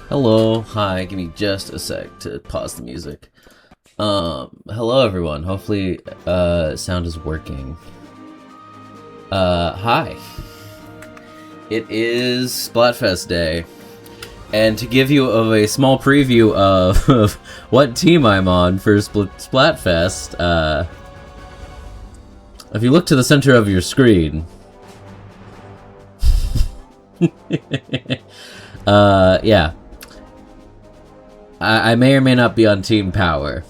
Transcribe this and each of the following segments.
Hello, hi, give me just a sec to pause the music. Hello everyone, hopefully, sound is working. Hi. It is Splatfest Day, and to give you a small preview of what team I'm on for Splatfest, if you look to the center of your screen, yeah. I may or may not be on Team Power.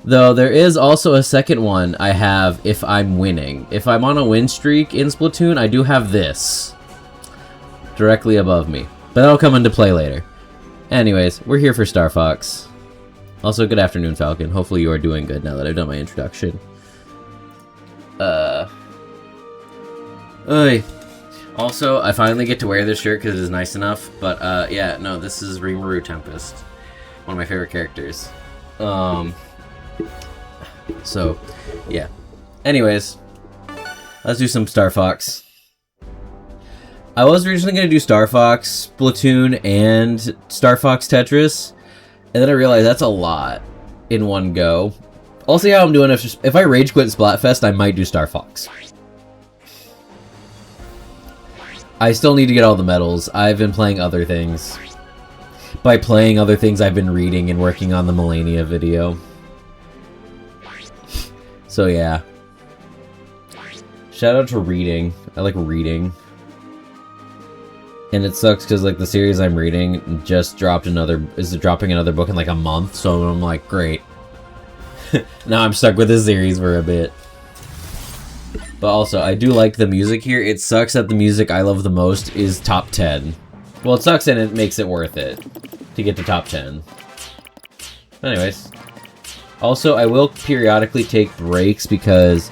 Though there is also a second one I have if I'm winning. If I'm on a win streak in Splatoon, I do have this directly above me. But that'll come into play later. Anyways, we're here for Star Fox. Also, good afternoon, Falcon. Hopefully you are doing good now that I've done my introduction. Oy. Also, I finally get to wear this shirt because it is nice enough. But, yeah, no, this is Rimuru Tempest. One of my favorite characters. So, yeah. Anyways, let's do some Star Fox. I was originally going to do Star Fox, Splatoon, and Star Fox Tetris, and then I realized that's a lot in one go. I'll see how I'm doing. If I rage quit Splatfest, I might do Star Fox. I still need to get all the medals. I've been playing other things. By playing other things, I've been reading and working on the Millennia video. So yeah. Shout out to reading. I like reading. And it sucks because like the series I'm reading just dropping another book in like a month, so I'm like, great. Now I'm stuck with this series for a bit. But also, I do like the music here. It sucks that the music I love the most is top 10. Well, it sucks and it makes it worth it to get to top 10. Anyways. Also, I will periodically take breaks because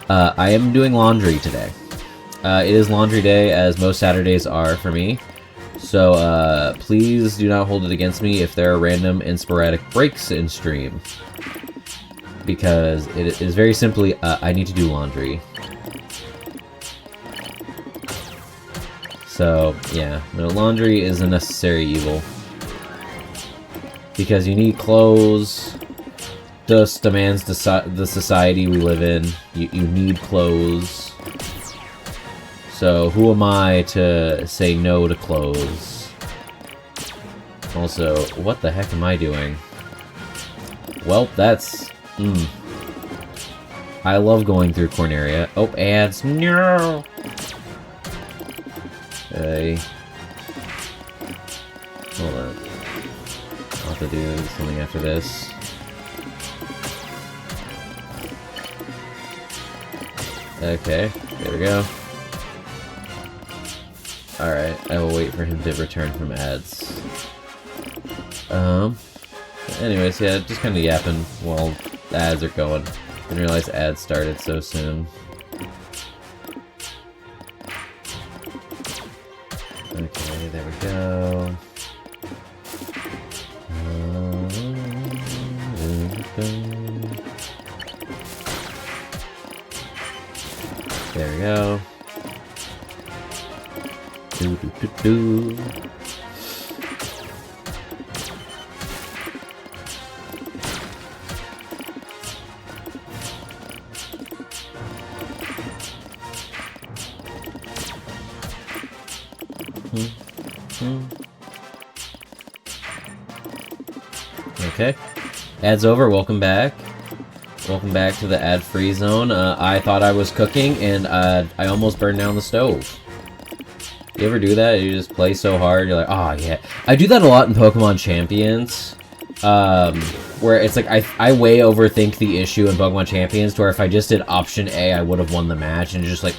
I am doing laundry today. It is laundry day, as most Saturdays are for me. So, please do not hold it against me if there are random and sporadic breaks in stream. Because it is very simply, I need to do laundry. So, yeah, no, laundry is a necessary evil. Because you need clothes. Just demands the society we live in. You need clothes. So, who am I to say no to clothes? Also, what the heck am I doing? Well, that's... I love going through Corneria. Oh, ads. No! Hey. Hold on. I'll have to do something after this. Okay, there we go. Alright, I will wait for him to return from ads. Anyways, yeah, just kind of yapping while the ads are going. Didn't realize ads started so soon. Okay, there we go. There we go. Do do do do. Okay. Ads over, welcome back. Welcome back to the ad-free zone. I thought I was cooking, and I almost burned down the stove. You ever do that? You just play so hard, you're like, oh yeah. I do that a lot in Pokemon Champions. Where it's like, I way overthink the issue in Pokemon Champions, to where if I just did option A, I would have won the match, and just like,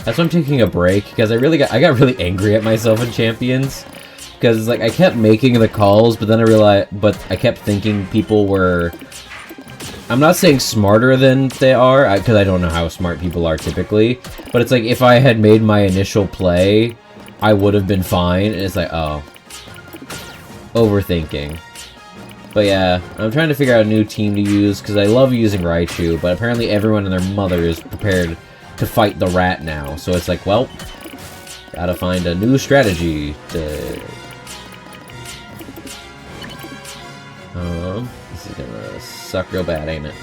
That's why I'm taking a break, because I got really angry at myself in Champions. Because, like, I kept making the calls, but then I realized, but I kept thinking people were... I'm not saying smarter than they are, because I don't know how smart people are typically, but it's like, if I had made my initial play, I would have been fine, and it's like, oh. Overthinking. But yeah, I'm trying to figure out a new team to use, because I love using Raichu, but apparently everyone and their mother is prepared to fight the rat now, so it's like, well, gotta find a new strategy to This is gonna suck real bad, ain't it?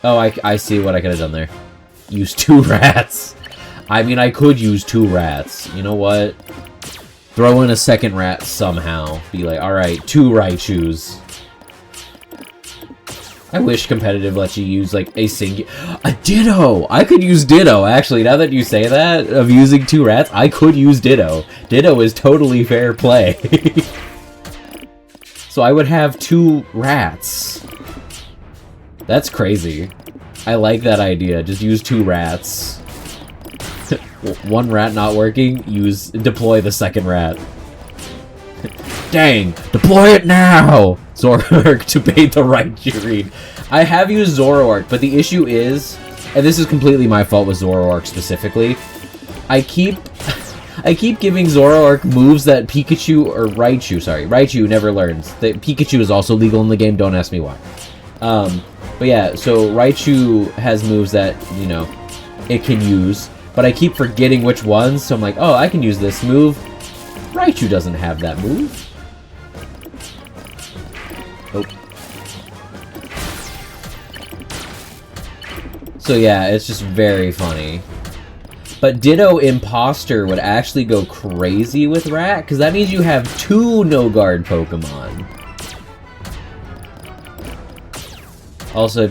Oh, I see what I could have done there. Use 2 rats. I mean, I could use 2 rats. You know what? Throw in a second rat somehow. Be like, alright, 2 Raichus. I wish competitive lets you use, like, a Ditto! I could use Ditto, actually. Now that you say that, of using 2 rats, I could use Ditto. Ditto is totally fair play. So I would have 2 rats. That's crazy. I like that idea. Just use 2 rats. 1 rat not working, deploy the second rat. Dang! Deploy it now! Zoroark to bait the Raichu read. I have used Zoroark, but the issue is, and this is completely my fault with Zoroark specifically, I keep giving Zoroark moves that Raichu never learns. Pikachu is also legal in the game, don't ask me why. But yeah, so Raichu has moves that, you know, it can use, but I keep forgetting which ones, so I'm like, oh, I can use this move. Raichu doesn't have that move. Nope. So yeah, it's just very funny. But Ditto Imposter would actually go crazy with Rat, because that means you have 2 no-guard Pokemon. Also,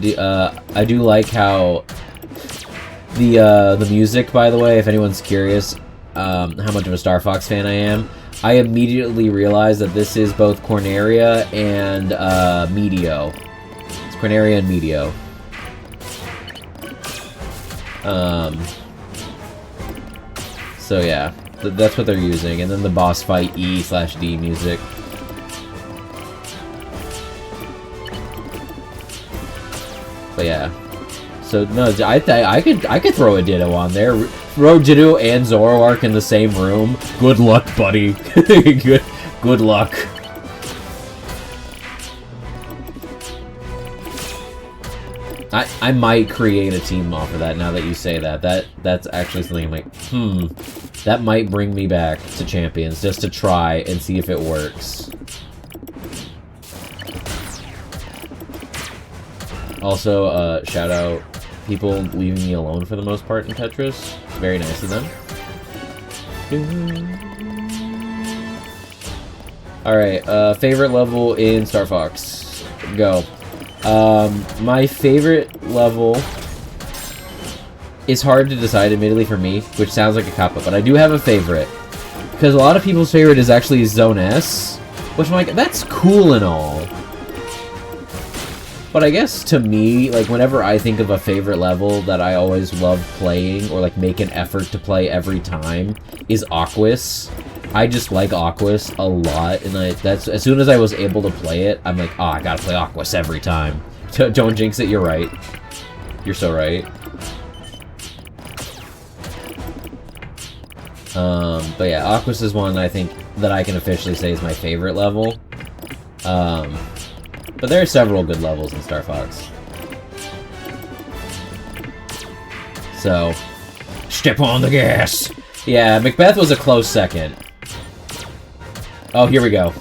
I do like how the music, by the way, if anyone's curious how much of a Star Fox fan I am, I immediately realized that this is both Corneria and Meteo. It's Corneria and Meteo. So yeah, that's what they're using, and then the boss fight E/D music. But yeah, so no, I could throw a Ditto on there. Throw Ditto and Zoroark in the same room. Good luck, buddy. good luck. I might create a team off of that now that you say that. That's actually something I'm like, that might bring me back to Champions just to try and see if it works. Also, shout out people leaving me alone for the most part in Tetris. Very nice of them. Alright, favorite level in Star Fox. Go. My favorite level is hard to decide, admittedly, for me, which sounds like a cop-out, but I do have a favorite. Because a lot of people's favorite is actually Zone S, which I'm like, that's cool and all. But I guess to me, like, whenever I think of a favorite level that I always love playing, or like make an effort to play every time, is Aquas. I just like Aquas a lot, and that's as soon as I was able to play it, I'm like, oh, I gotta play Aquas every time. Don't jinx it, you're right. You're so right. But yeah, Aquas is one I think that I can officially say is my favorite level. But there are several good levels in Star Fox. So, step on the gas! Yeah, Macbeth was a close second. Oh, here we go.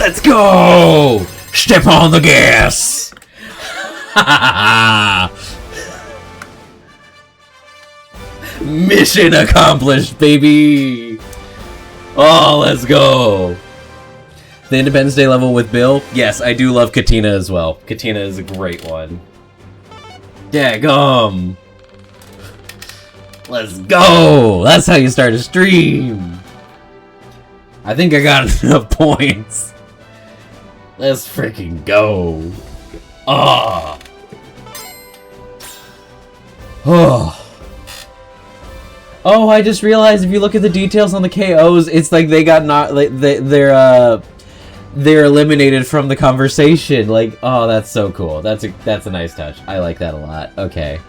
Let's go! Step on the gas! Mission accomplished, baby! Oh, let's go! The Independence Day level with Bill? Yes, I do love Katina as well. Katina is a great one. Daggum! Let's go! That's how you start a stream! I think I got enough points. Let's freaking go! Ah! Oh! Oh, I just realized if you look at the details on the KOs, it's like they got not like they're eliminated from the conversation. Like, oh, that's so cool. That's a nice touch. I like that a lot. Okay.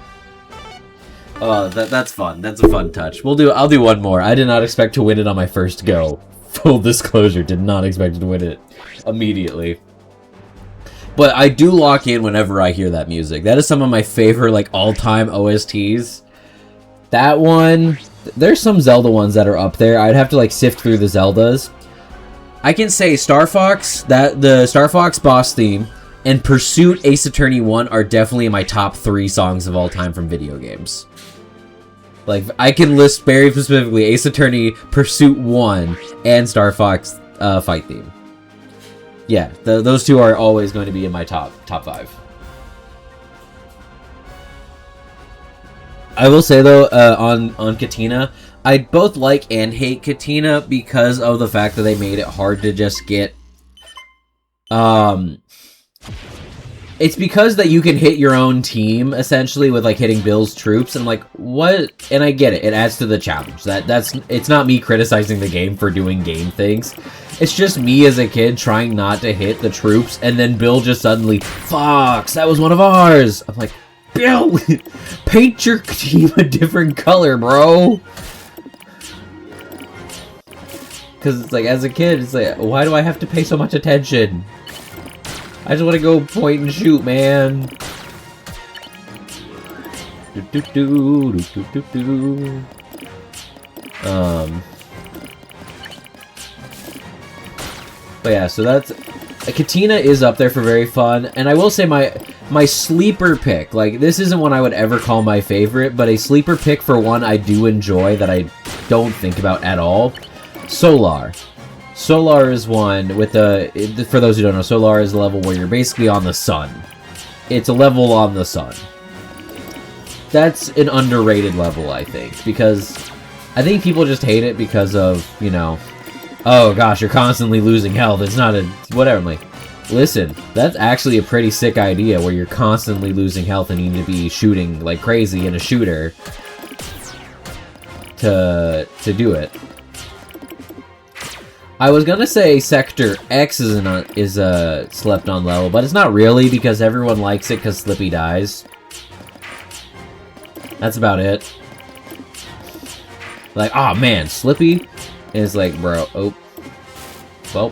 Oh, that's fun. That's a fun touch. I'll do one more. I did not expect to win it on my first go. Full disclosure, did not expect to win it immediately. But I do lock in whenever I hear that music. That is some of my favorite, like, all-time OSTs. That one, there's some Zelda ones that are up there. I'd have to, like, sift through the Zeldas. I can say Star Fox, the Star Fox boss theme, and Pursuit Ace Attorney 1 are definitely in my top 3 songs of all time from video games. Like, I can list very specifically Ace Attorney, Pursuit 1, and Star Fox fight theme. Yeah, those two are always going to be in my top 5. I will say, though, on Katina, I both like and hate Katina because of the fact that they made it hard to just get... It's because that you can hit your own team, essentially, with, like, hitting Bill's troops, and, like, what? And I get it. It adds to the challenge. It's not me criticizing the game for doing game things. It's just me as a kid trying not to hit the troops, and then Bill just suddenly, Fox, that was one of ours! I'm like, Bill, paint your team a different color, bro! Because, it's like, as a kid, it's like, why do I have to pay so much attention? I just want to go point and shoot, man. But yeah, so that's... Katina is up there for very fun, and I will say my sleeper pick, like, this isn't one I would ever call my favorite, but a sleeper pick for one I do enjoy that I don't think about at all, Solar. Solar is one with the... For those who don't know, Solar is a level where you're basically on the sun. It's a level on the sun. That's an underrated level, I think, because I think people just hate it because of, you know, oh gosh, you're constantly losing health, it's not a... whatever. I'm like, listen, that's actually a pretty sick idea where you're constantly losing health and you need to be shooting like crazy in a shooter to do it. I was gonna say Sector X is a slept-on level, but it's not really because everyone likes it because Slippy dies. That's about it. Like, oh man, Slippy is like, bro, oh, well,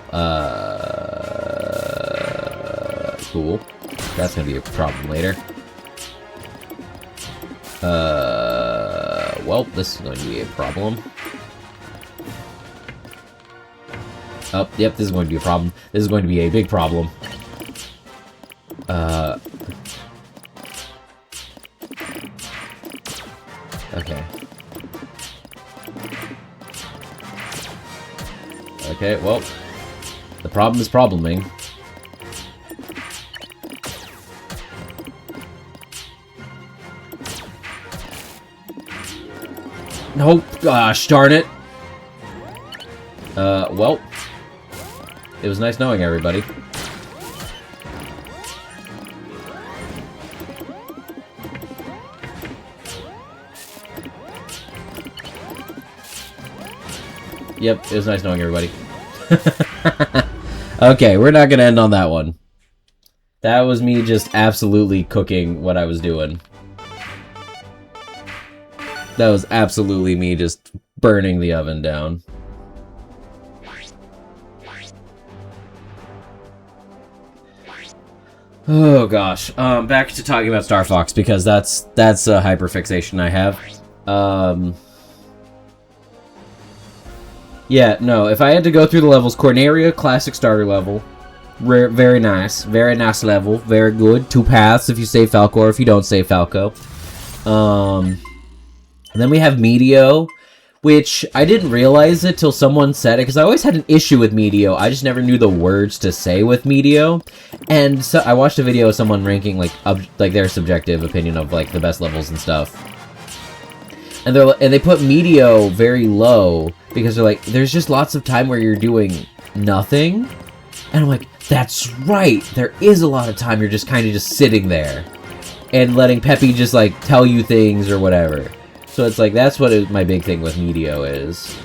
cool. That's gonna be a problem later. Well, this is going to be a problem. Oh, yep, this is going to be a problem. This is going to be a big problem. Okay. Okay, well, the problem is probleming. Nope, gosh darn it. Well, it was nice knowing everybody. Yep, it was nice knowing everybody. Okay, we're not gonna end on that one. That was me just absolutely cooking what I was doing. That was absolutely me just burning the oven down. Oh gosh, back to talking about Star Fox because that's a hyperfixation I have. Yeah, no, if I had to go through the levels, Corneria, classic starter level. Very nice. Very nice level. Very good. 2 paths if you save Falco or if you don't save Falco. And then we have Meteo, which I didn't realize it till someone said it, because I always had an issue with Meteo. I just never knew the words to say with Meteo. And so I watched a video of someone ranking like their subjective opinion of like the best levels and stuff. And they put Meteo very low because they're like, there's just lots of time where you're doing nothing. And I'm like, that's right. There is a lot of time you're just kind of just sitting there and letting Peppy just like tell you things or whatever. So it's like, that's what my big thing with Meteo is.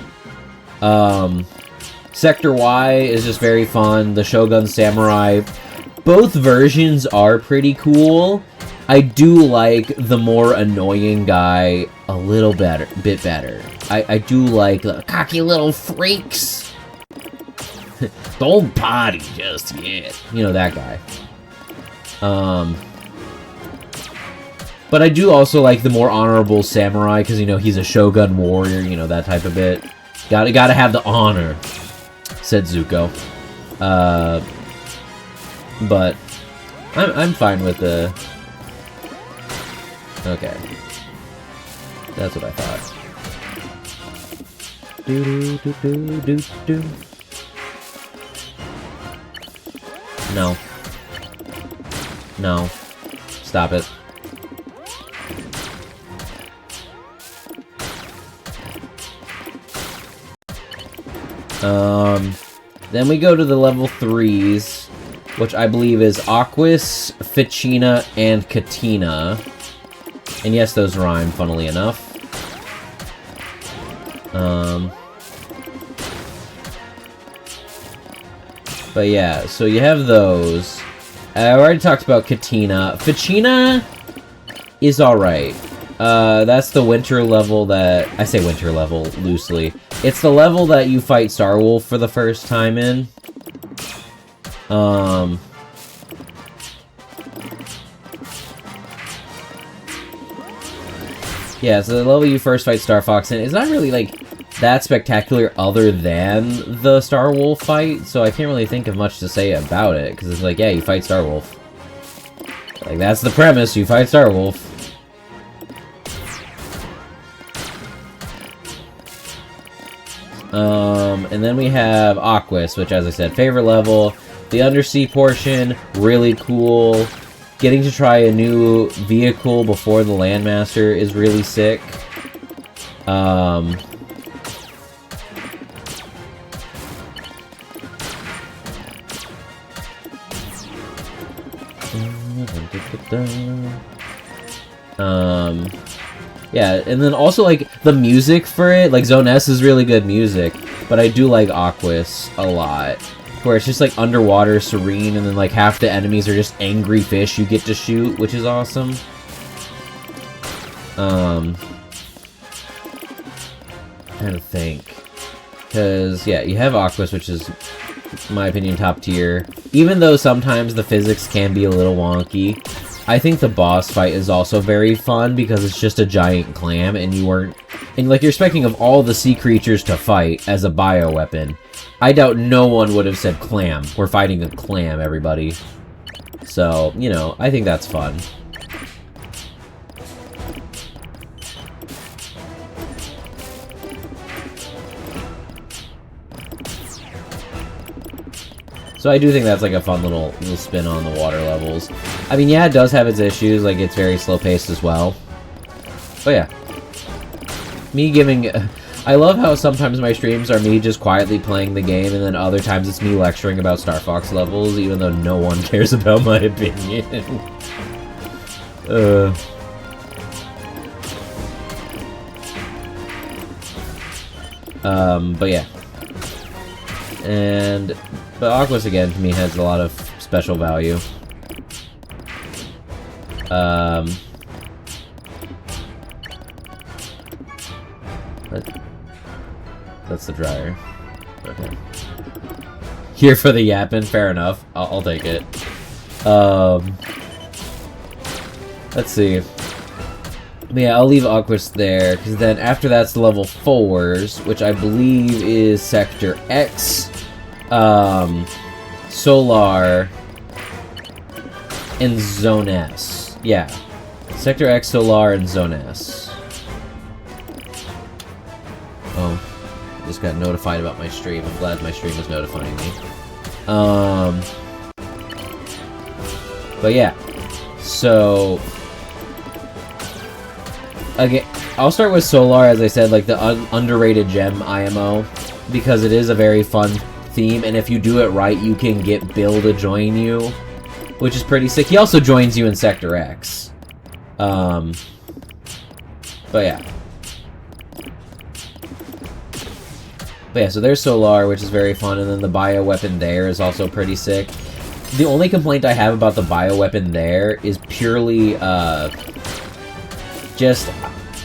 Sector Y is just very fun. The Shogun Samurai, both versions are pretty cool. I do like the more annoying guy a little bit better. I do like the cocky little freaks. Don't party just yet. You know, that guy. But I do also like the more honorable samurai, because, you know, he's a shogun warrior, you know, that type of bit. Gotta have the honor, said Zuko. But I'm fine with the... Okay. That's what I thought. Do. No. No. Stop it. Then we go to the level 3s, which I believe is Aquis, Ficina, and Katina. And yes, those rhyme, funnily enough. But yeah, so you have those. I already talked about Katina. Ficina is alright. That's the winter level that... I say winter level loosely. It's the level that you fight Starwolf for the first time in. Yeah, so the level you first fight Star Fox in is not really, like, that spectacular other than the Starwolf fight, so I can't really think of much to say about it, because it's like, yeah, you fight Starwolf. Like, that's the premise, you fight Starwolf. And then we have Aquis, which, as I said, favorite level. The undersea portion, really cool. Getting to try a new vehicle before the Landmaster is really sick. Yeah, and then also, like, the music for it, like, Zone S is really good music, but I do like Aquis a lot, where it's just, like, underwater, serene, and then, like, half the enemies are just angry fish you get to shoot, which is awesome. Trying to think. Because, yeah, you have Aquis, which is, in my opinion, top tier. Even though sometimes the physics can be a little wonky, I think the boss fight is also very fun because it's just a giant clam and you're expecting of all the sea creatures to fight as a bioweapon. I doubt no one would have said clam. We're fighting a clam, everybody. So, you know, I think that's fun. So I do think that's like a fun little spin on the water levels. I mean, yeah, it does have its issues, like it's very slow-paced as well. But yeah. Me giving... I love how sometimes my streams are me just quietly playing the game, and then other times it's me lecturing about Star Fox levels, even though no one cares about my opinion. But yeah. But Aquis, again, to me, has a lot of special value. That's the dryer. Okay. Here for the yapping, fair enough. I'll take it. Let's see. But yeah, I'll leave Aquis there, because then after that's the level 4s, which I believe is Sector X. Solar, and Zone S. Yeah. Sector X, Solar, and Zone S. Oh. Just got notified about my stream. I'm glad my stream is notifying me. But yeah. So... Again, I'll start with Solar, as I said, like the underrated gem IMO. Because it is a very fun theme, and if you do it right, you can get Bill to join you. Which is pretty sick. He also joins you in Sector X. But yeah. But yeah, so there's Solar, which is very fun, and then the bioweapon there is also pretty sick. The only complaint I have about the bioweapon there is purely, just...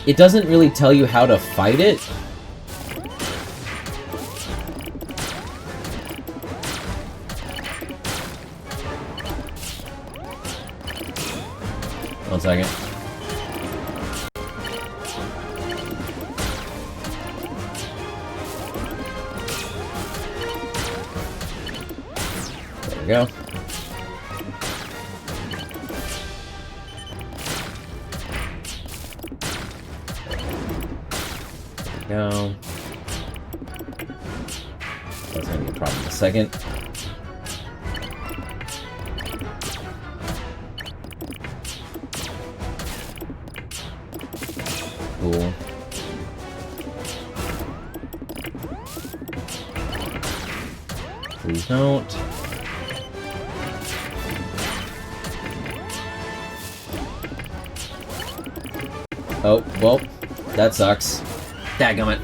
It doesn't really tell you how to fight it. One second. There we go. There we go. That's gonna be a problem in a second. Cool. Please don't. Oh, well, that sucks. Dadgummit.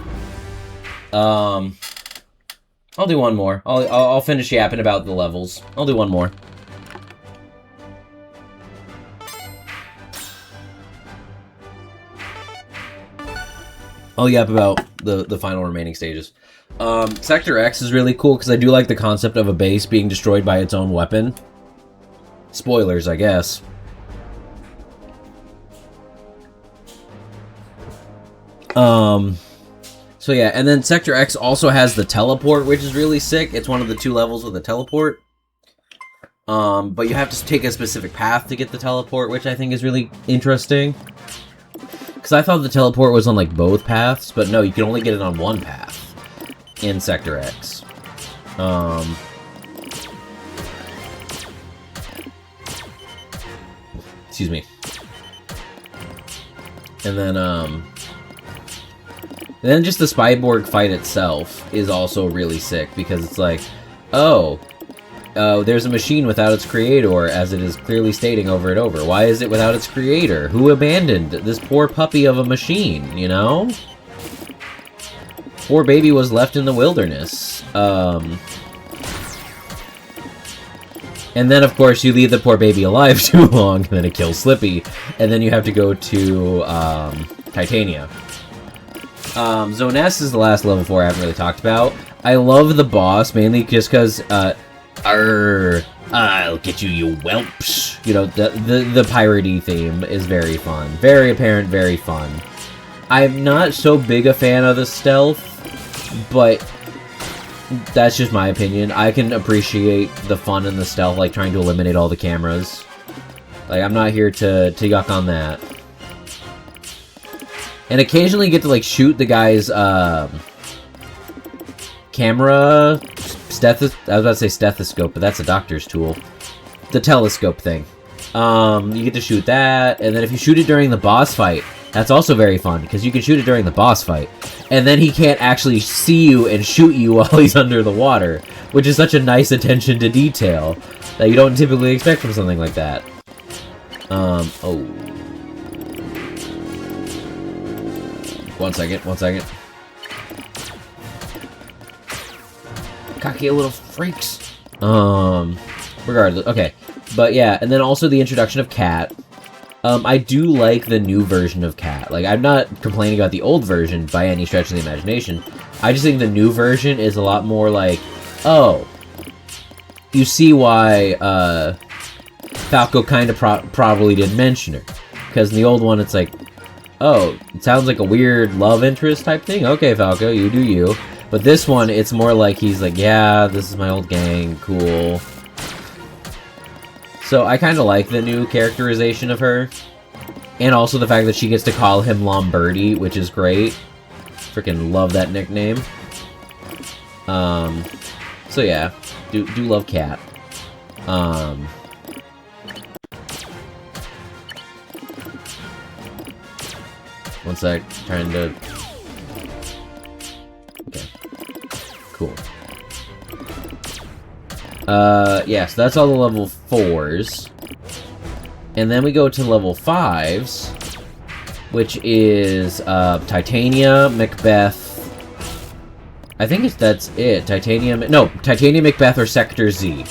I'll do one more. I'll finish yapping about the levels. I'll do one more. I'll yap about the final remaining stages. Sector X is really cool because I do like the concept of a base being destroyed by its own weapon. Spoilers, I guess. So yeah, and then Sector X also has the teleport, which is really sick. It's one of the 2 levels with the teleport. But you have to take a specific path to get the teleport, which I think is really interesting. Because I thought the teleport was on, like, both paths, but no, you can only get it on one path in Sector X. Excuse me. And then just the Spyborg fight itself is also really sick, because it's like, oh, there's a machine without its creator, as it is clearly stating over and over. Why is it without its creator? Who abandoned this poor puppy of a machine, you know? Poor baby was left in the wilderness. And then, of course, you leave the poor baby alive too long, and then it kills Slippy. And then you have to go to, Titania. Zone S is the last level 4 I haven't really talked about. I love the boss, mainly just because, I'll get you, you whelps. You know, the piratey theme is very fun. Very apparent, very fun. I'm not so big a fan of the stealth, but that's just my opinion. I can appreciate the fun and the stealth, like trying to eliminate all the cameras. Like, I'm not here to yuck on that. And occasionally you get to, like, shoot the guy's, camera... I was about to say stethoscope, but that's a doctor's tool. The telescope thing. You get to shoot that, and then if you shoot it during the boss fight, that's also very fun, because you can shoot it during the boss fight. And then he can't actually see you and shoot you while he's under the water, which is such a nice attention to detail that you don't typically expect from something like that. Oh. One second. Cocky little freaks. Regardless, okay. But yeah, and then also the introduction of Cat. I do like the new version of Cat. Like, I'm not complaining about the old version by any stretch of the imagination. I just think the new version is a lot more like, oh, you see why, Falco kind of probably didn't mention her. Because in the old one, it's like, oh, it sounds like a weird love interest type thing? Okay, Falco, you do you. But this one, it's more like he's like, yeah, this is my old gang, cool. So I kind of like the new characterization of her. And also the fact that she gets to call him Lombardi, which is great. Freaking love that nickname. So yeah, do love Cat. One sec, trying to... Okay. Cool. Yeah, so that's all the level 4s. And then we go to level 5s, which is, Titania, Macbeth... I think that's it. Titanium... No, Titanium, Macbeth, or Sector Z.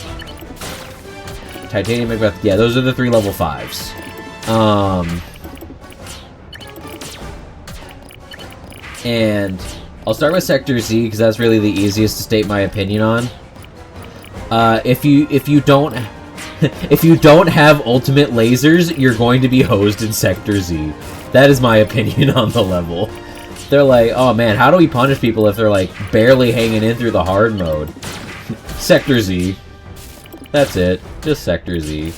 Titanium, Macbeth... Yeah, those are the 3 level 5s. And I'll start with Sector Z, because that's really the easiest to state my opinion on. If you don't... if you don't have ultimate lasers, you're going to be hosed in Sector Z. That is my opinion on the level. They're like, oh man, how do we punish people if they're like barely hanging in through the hard mode? Sector Z. That's it. Just Sector Z.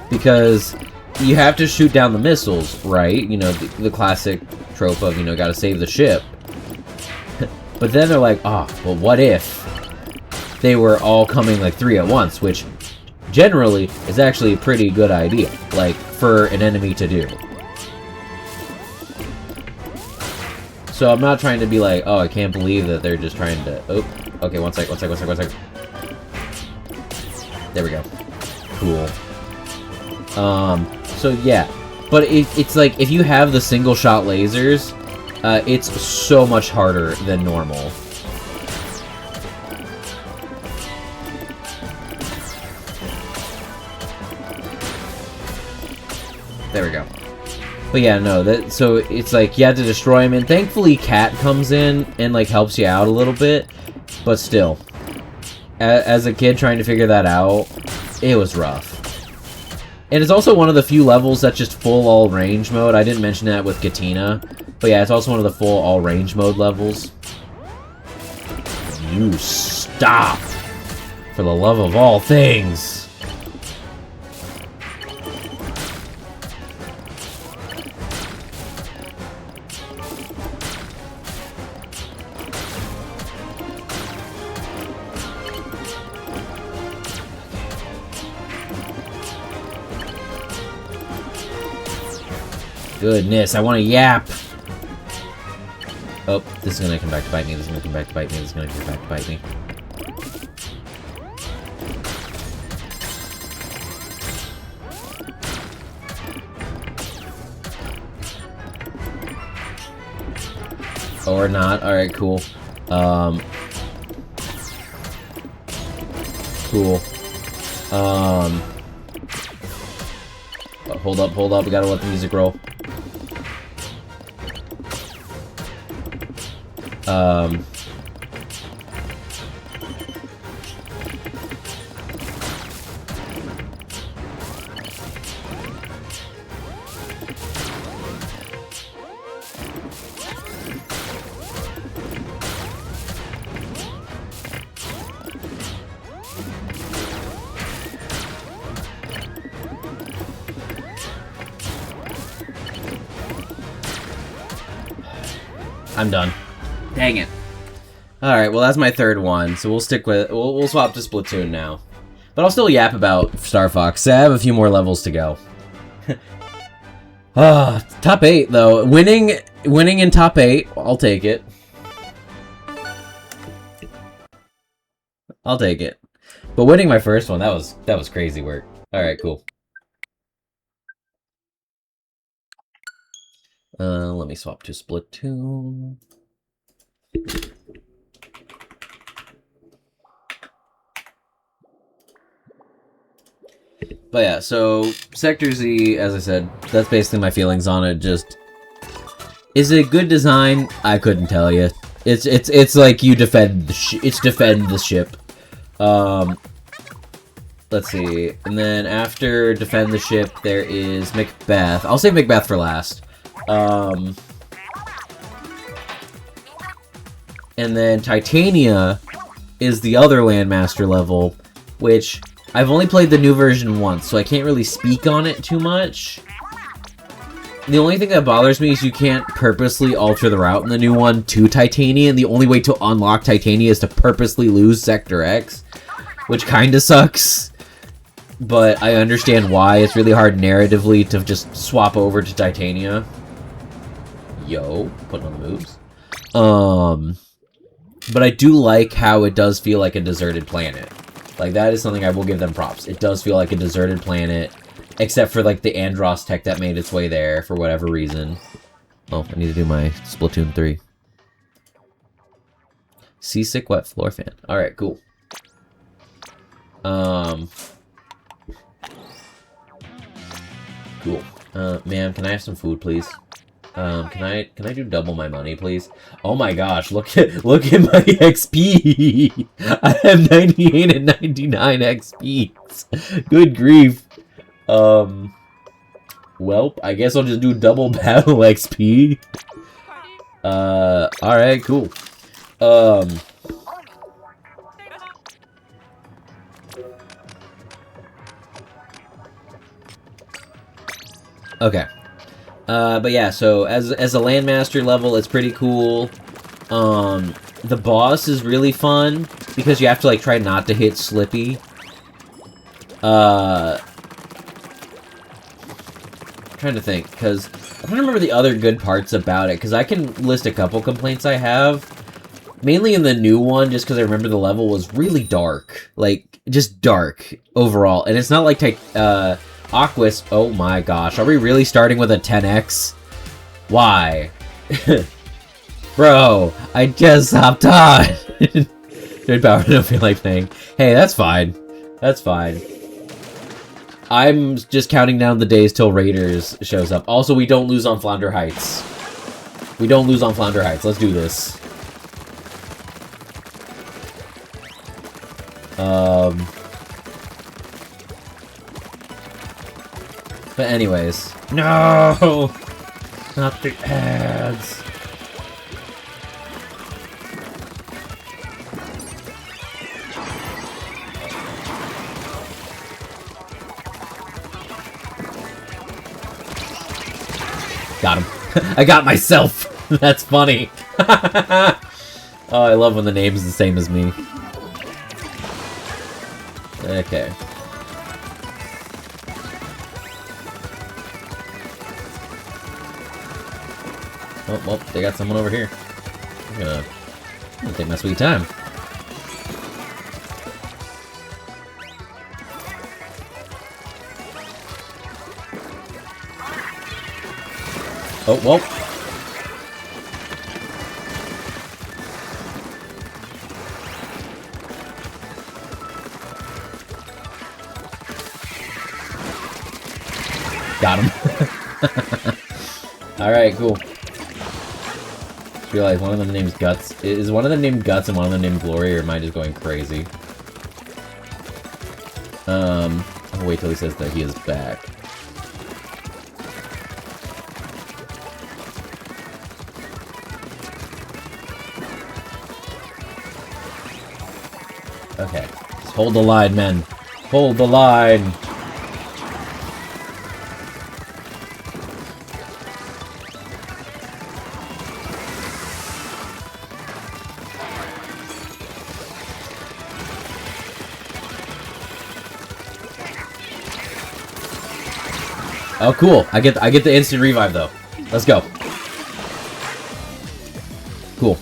Because you have to shoot down the missiles, right? You know, the classic trope of, you know, gotta save the ship. But then they're like, oh, well, what if they were all coming like 3 at once, which generally is actually a pretty good idea, like, for an enemy to do. So I'm not trying to be like, oh, I can't believe that they're just trying to... Oh, okay, one sec. There we go. Cool. So yeah. But it's like, if you have the single-shot lasers, it's so much harder than normal. There we go. But yeah, no, so it's like, you have to destroy him, and thankfully Cat comes in and, like, helps you out a little bit, but still. As a kid trying to figure that out, it was rough. And it's also one of the few levels that's just full all-range mode. I didn't mention that with Katina, but yeah, it's also one of the full all-range mode levels. You stop! For the love of all things! Goodness, I want to yap! Oh, this is gonna come back to bite me, this is gonna come back to bite me, this is gonna come back to bite me. Or not, alright, cool. Cool. Hold up, we gotta let the music roll. I'm done. Dang it. Alright, well that's my third one, so we'll stick with... We'll swap to Splatoon now. But I'll still yap about Star Fox. I have a few more levels to go. Top 8, though. Winning in top 8, I'll take it. I'll take it. But winning my first one, that was crazy work. Alright, cool. Let me swap to Splatoon. But yeah, so Sector Z, as I said, that's basically my feelings on it. Just, is it a good design? I couldn't tell you. It's like you defend defend the ship. Let's see, and then after defend the ship, there is Macbeth. I'll save Macbeth for last. And then Titania is the other Landmaster level, which I've only played the new version once, so I can't really speak on it too much. The only thing that bothers me is you can't purposely alter the route in the new one to Titania, and the only way to unlock Titania is to purposely lose Sector X, which kinda sucks. But I understand why. It's really hard narratively to just swap over to Titania. Yo, putting on the moves. But I do like how it does feel like a deserted planet. Like, that is something I will give them props. It does feel like a deserted planet, except for, like, the Andross tech that made its way there for whatever reason. Oh, I need to do my Splatoon 3. Seasick wet floor fan. Alright, cool. Cool. Ma'am, can I have some food, please? Can I do double my money, please? Oh my gosh, look at my XP! I have 98 and 99 XPs. Good grief. Welp, I guess I'll just do double battle XP. Alright, cool. Okay. But yeah, so as a Landmaster level, it's pretty cool. The boss is really fun, because you have to, like, try not to hit Slippy. I'm trying to think, because I don't remember the other good parts about it, because I can list a couple complaints I have. Mainly in the new one, just because I remember the level was really dark. Like, just dark, overall. And it's not like, Aquas, oh my gosh, are we really starting with a 10x? Why? Bro, I just hopped on! Good power, I don't feel like playing. Hey, that's fine. That's fine. I'm just counting down the days till Raiders shows up. Also, we don't lose on Flounder Heights. We don't lose on Flounder Heights. Let's do this. But anyways. No! Not the ads. Got him. I got myself! That's funny. Oh, I love when the name is the same as me. Okay. Oh, well, they got someone over here. I'm gonna take my sweet time. Oh, well. Got him. Alright, cool. Just realized one of them named Guts. Is one of them named Guts and one of them named Glory, or am I just going crazy? I'll wait till he says that he is back. Okay. Just hold the line, men. Hold the line! Oh, cool. I get the instant revive, though. Let's go. Cool.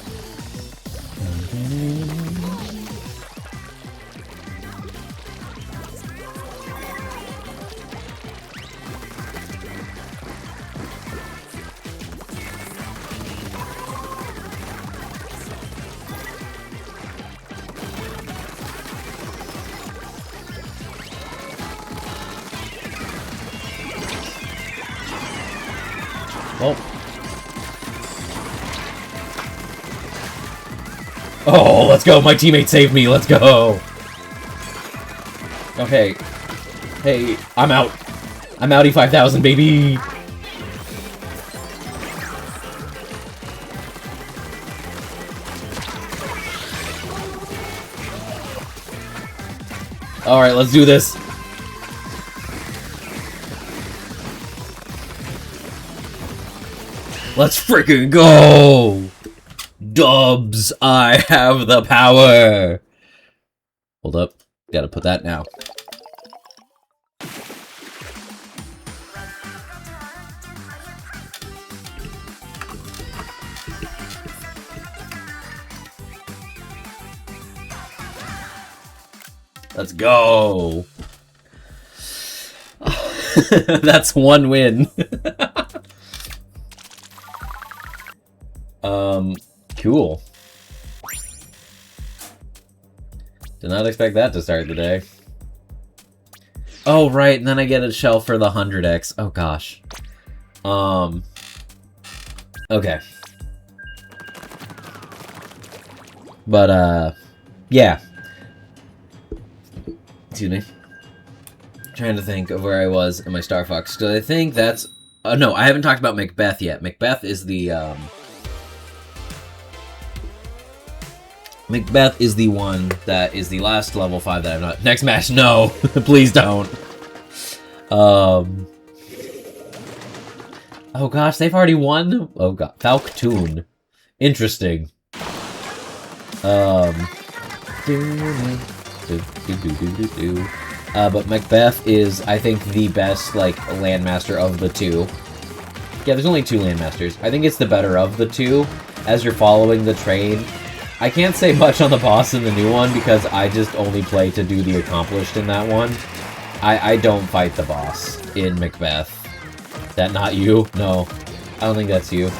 Oh, let's go! My teammate saved me! Let's go! Okay. Hey, I'm out. I'm outie 5,000, baby! Alright, let's do this. Let's freaking go! Dubs, I have the power! Hold up. Gotta put that now. Let's go! That's one win. Cool. Did not expect that to start the day. Oh, right, and then I get a shell for the 100x. Oh, gosh. Okay. But, yeah. Excuse me. Trying to think of where I was in my Star Fox. So I think that's... no, I haven't talked about Macbeth yet. Macbeth is the, Macbeth is the one that is the last level 5 that I've not... Next match, no! Please don't! Oh gosh, they've already won? Oh god. Falctoon. Interesting. But Macbeth is, I think, the best, like, landmaster of the two. Yeah, there's only 2 landmasters. I think it's the better of the two, as you're following the train. I can't say much on the boss in the new one, because I just only play to do the accomplished in that one. I don't fight the boss in Macbeth. That not you? No. I don't think that's you.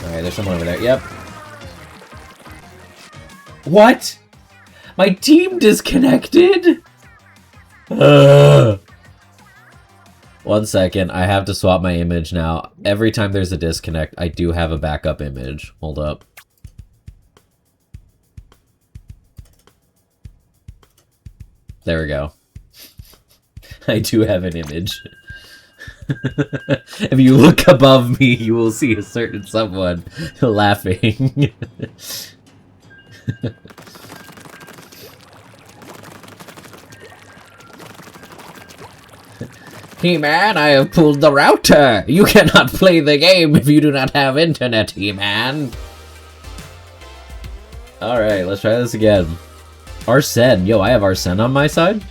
Alright, there's someone over there. Yep. What? My team disconnected? Ugh. 1 second, I have to swap my image now. Every time there's a disconnect, I do have a backup image. Hold up. There we go. I do have an image. If you look above me, you will see a certain someone laughing. He-Man, I have pulled the router! You cannot play the game if you do not have internet, He-Man! Alright, let's try this again. Arsene. Yo, I have Arsene on my side?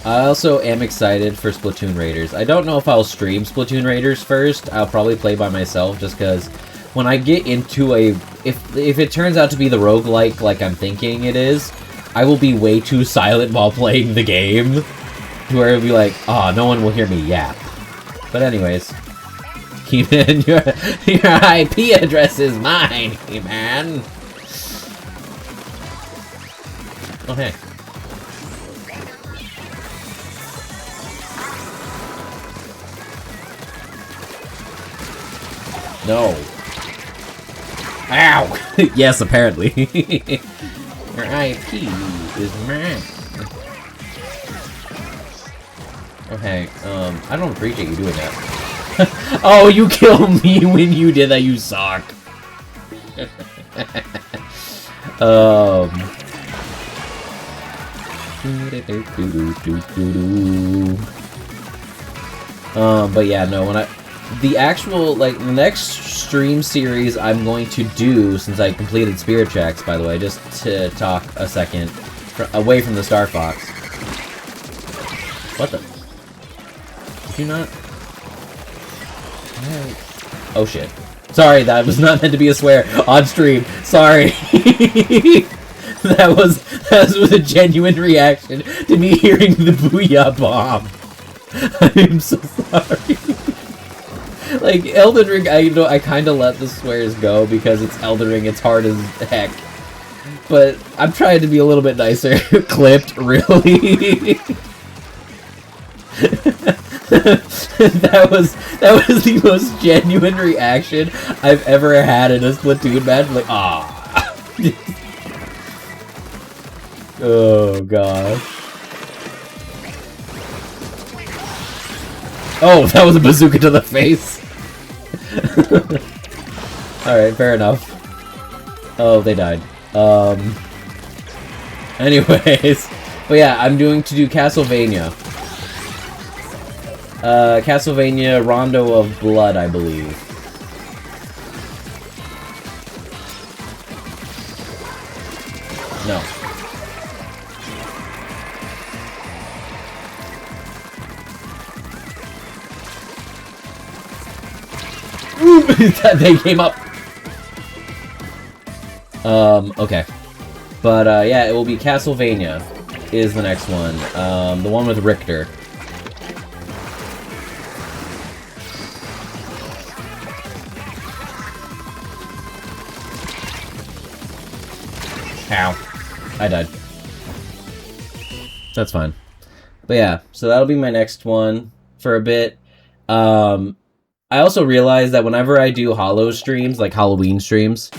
I also am excited for Splatoon Raiders. I don't know if I'll stream Splatoon Raiders first. I'll probably play by myself just because when I get into a... If it turns out to be the roguelike like I'm thinking it is, I will be way too silent while playing the game. To where it'll be like, oh, no one will hear me yap. But anyways. He-Man, your IP address is mine, He-Man. Oh, hey. No. Ow! Yes, apparently. Your IP is mine. Okay, I don't appreciate you doing that. Oh, you killed me when you did that, you suck. But yeah, no, when the actual, like, the next stream series I'm going to do, since I completed Spirit Tracks, by the way, just to talk a second, away from the Star Fox. What the? Did you not? Oh shit. Sorry, that was not meant to be a swear on stream. Sorry. That was a genuine reaction to me hearing the Booyah Bomb. I'm so sorry. Like, Elden Ring, I kind of let the swears go because it's Elden Ring, it's hard as heck. But I'm trying to be a little bit nicer. Clipped, really? that was the most genuine reaction I've ever had in a Splatoon match. Like, ah. Oh, gosh. Oh, that was a bazooka to the face. Alright, fair enough. Oh, they died. Anyways. But yeah, I'm going to do Castlevania. Castlevania Rondo of Blood, I believe. No. They came up. Okay. But, yeah, it will be Castlevania is the next one. The one with Richter. Ow. I died. That's fine. But yeah, so that'll be my next one for a bit. I also realized that whenever I do Hollow streams, like Halloween streams...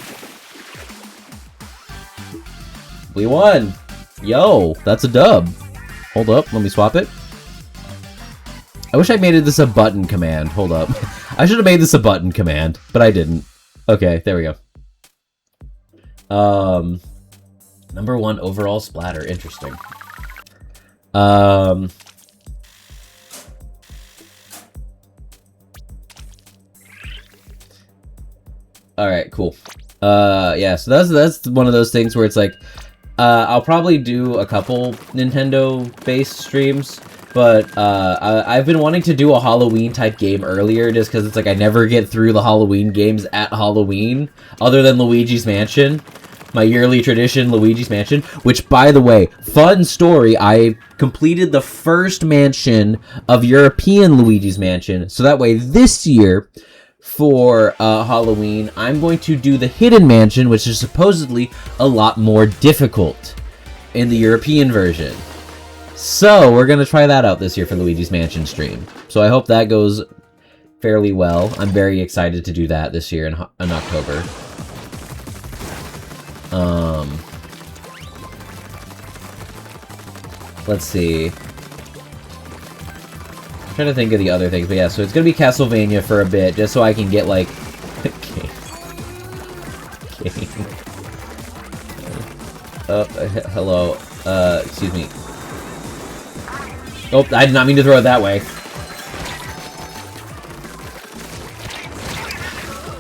We won! Yo, that's a dub. Hold up, let me swap it. I wish I made this a button command. Hold up. I should have made this a button command, but I didn't. Okay, there we go. Number 1 overall splatter. Interesting. Alright, cool. Yeah, so that's one of those things where it's like, I'll probably do a couple Nintendo-based streams, but I've been wanting to do a Halloween-type game earlier, just because it's like I never get through the Halloween games at Halloween, other than Luigi's Mansion. My yearly tradition, Luigi's Mansion, which, by the way, fun story, I completed the first mansion of European Luigi's Mansion, so that way this year, for Halloween, I'm going to do the Hidden Mansion, which is supposedly a lot more difficult in the European version. So, we're going to try that out this year for Luigi's Mansion stream. So I hope that goes fairly well. I'm very excited to do that this year in October. Let's see. I'm trying to think of the other things, but yeah, so it's gonna be Castlevania for a bit, just so I can get, like... hello. Excuse me. Oh, I did not mean to throw it that way.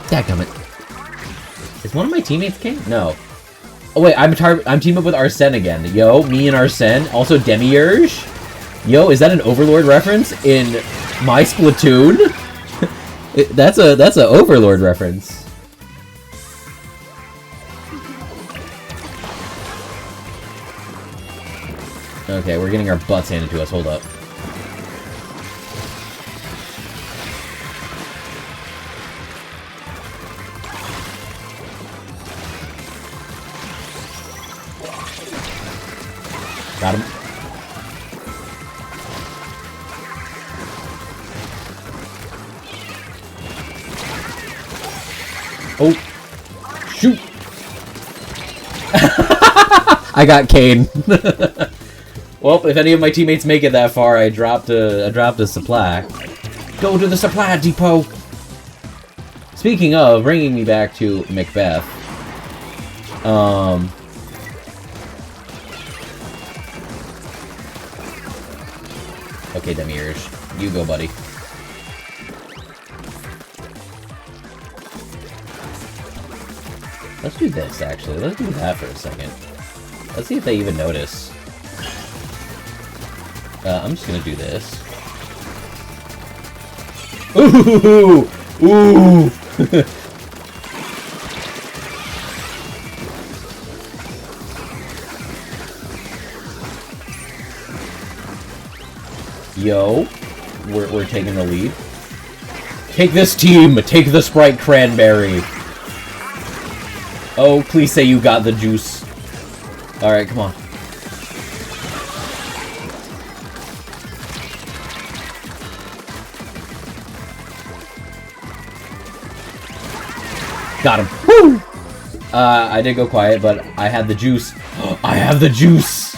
Dadgummit. Is one of my teammates king? No. Oh wait, I'm teaming up with Arsene again. Yo, me and Arsene. Also Demiurge. Yo, is that an Overlord reference in my Splatoon? That's a Overlord reference. Okay, we're getting our butts handed to us. Hold up. Got him. Oh. Shoot. I got Kane. Well, if any of my teammates make it that far, I dropped a supply. Go to the supply depot. Speaking of, bringing me back to Macbeth. Okay, Demiurge. You go, buddy. Let's do this, actually. Let's do that for a second. Let's see if they even notice. I'm just gonna do this. Ooh! Ooh! Yo, we're taking the lead. Take this team! Take the Sprite Cranberry! Oh, please say you got the juice. Alright, come on. Got him. Woo! I did go quiet, but I had the juice. I have the juice!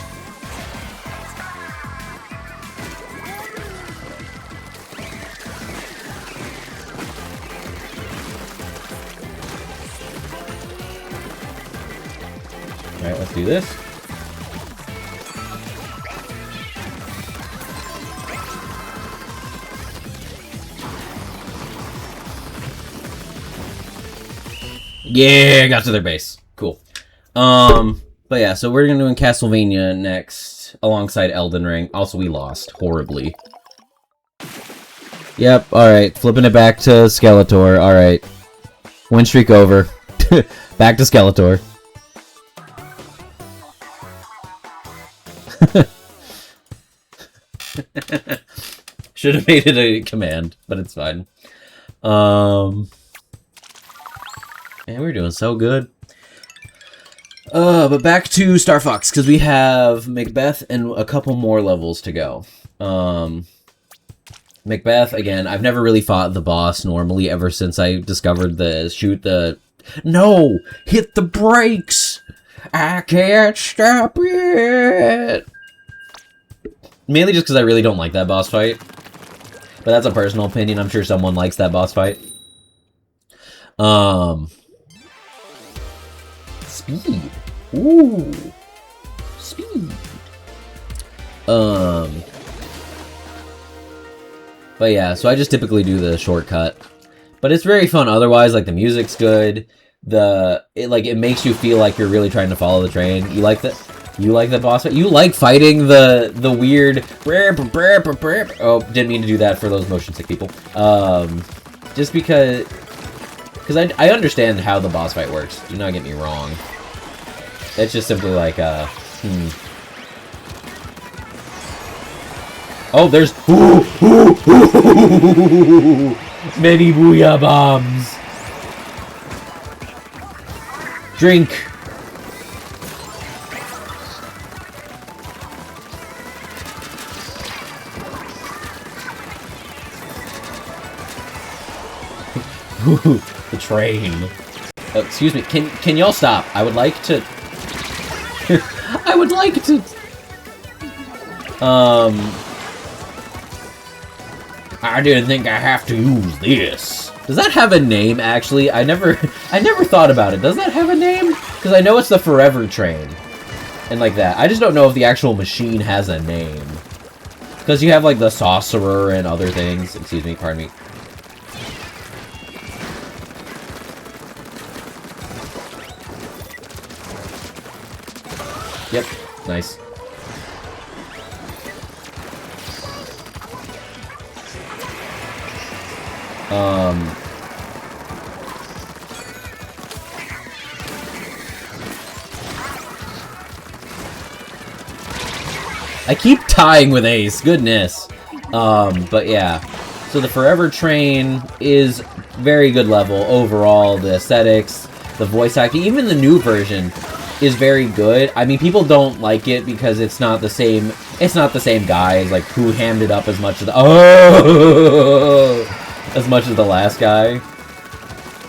Alright, let's do this. Yeah, got to their base. Cool. But yeah, so we're gonna do Castlevania next, alongside Elden Ring. Also, we lost horribly. Yep, alright. Flipping it back to Skeletor. Alright. Win streak over. Back to Skeletor. Should have made it a command, but it's fine. Man, we're doing so good. But back to Star Fox, because we have Macbeth and a couple more levels to go. Macbeth, again, I've never really fought the boss normally ever since I discovered No! Hit the brakes! I can't stop it! Mainly just because I really don't like that boss fight. But that's a personal opinion. I'm sure someone likes that boss fight. Speed. Ooh. Speed. But yeah, so I just typically do the shortcut. But it's very fun otherwise, like the music's good. It makes you feel like you're really trying to follow the train. You like the boss fight? You like fighting the weird... Oh, didn't mean to do that for those motion sick people. Just because I understand how the boss fight works. Do not get me wrong. It's just simply like, Oh, there's... Many booyah bombs! Drink! The train. Oh, excuse me, can y'all stop? I would like to... I would like to... I didn't think I have to use this. Does that have a name, actually? I never thought about it. Does that have a name? Because I know it's the Forever Train. And like that. I just don't know if the actual machine has a name. Because you have like the Sorcerer and other things. Excuse me, pardon me. Yep, nice. I keep tying with Ace, goodness. But yeah. So the Forever Train is very good level overall. The aesthetics, the voice acting, even the new version is very good. I mean, people don't like it because it's not the same guy as like who hammed it up as much as the as much as the last guy.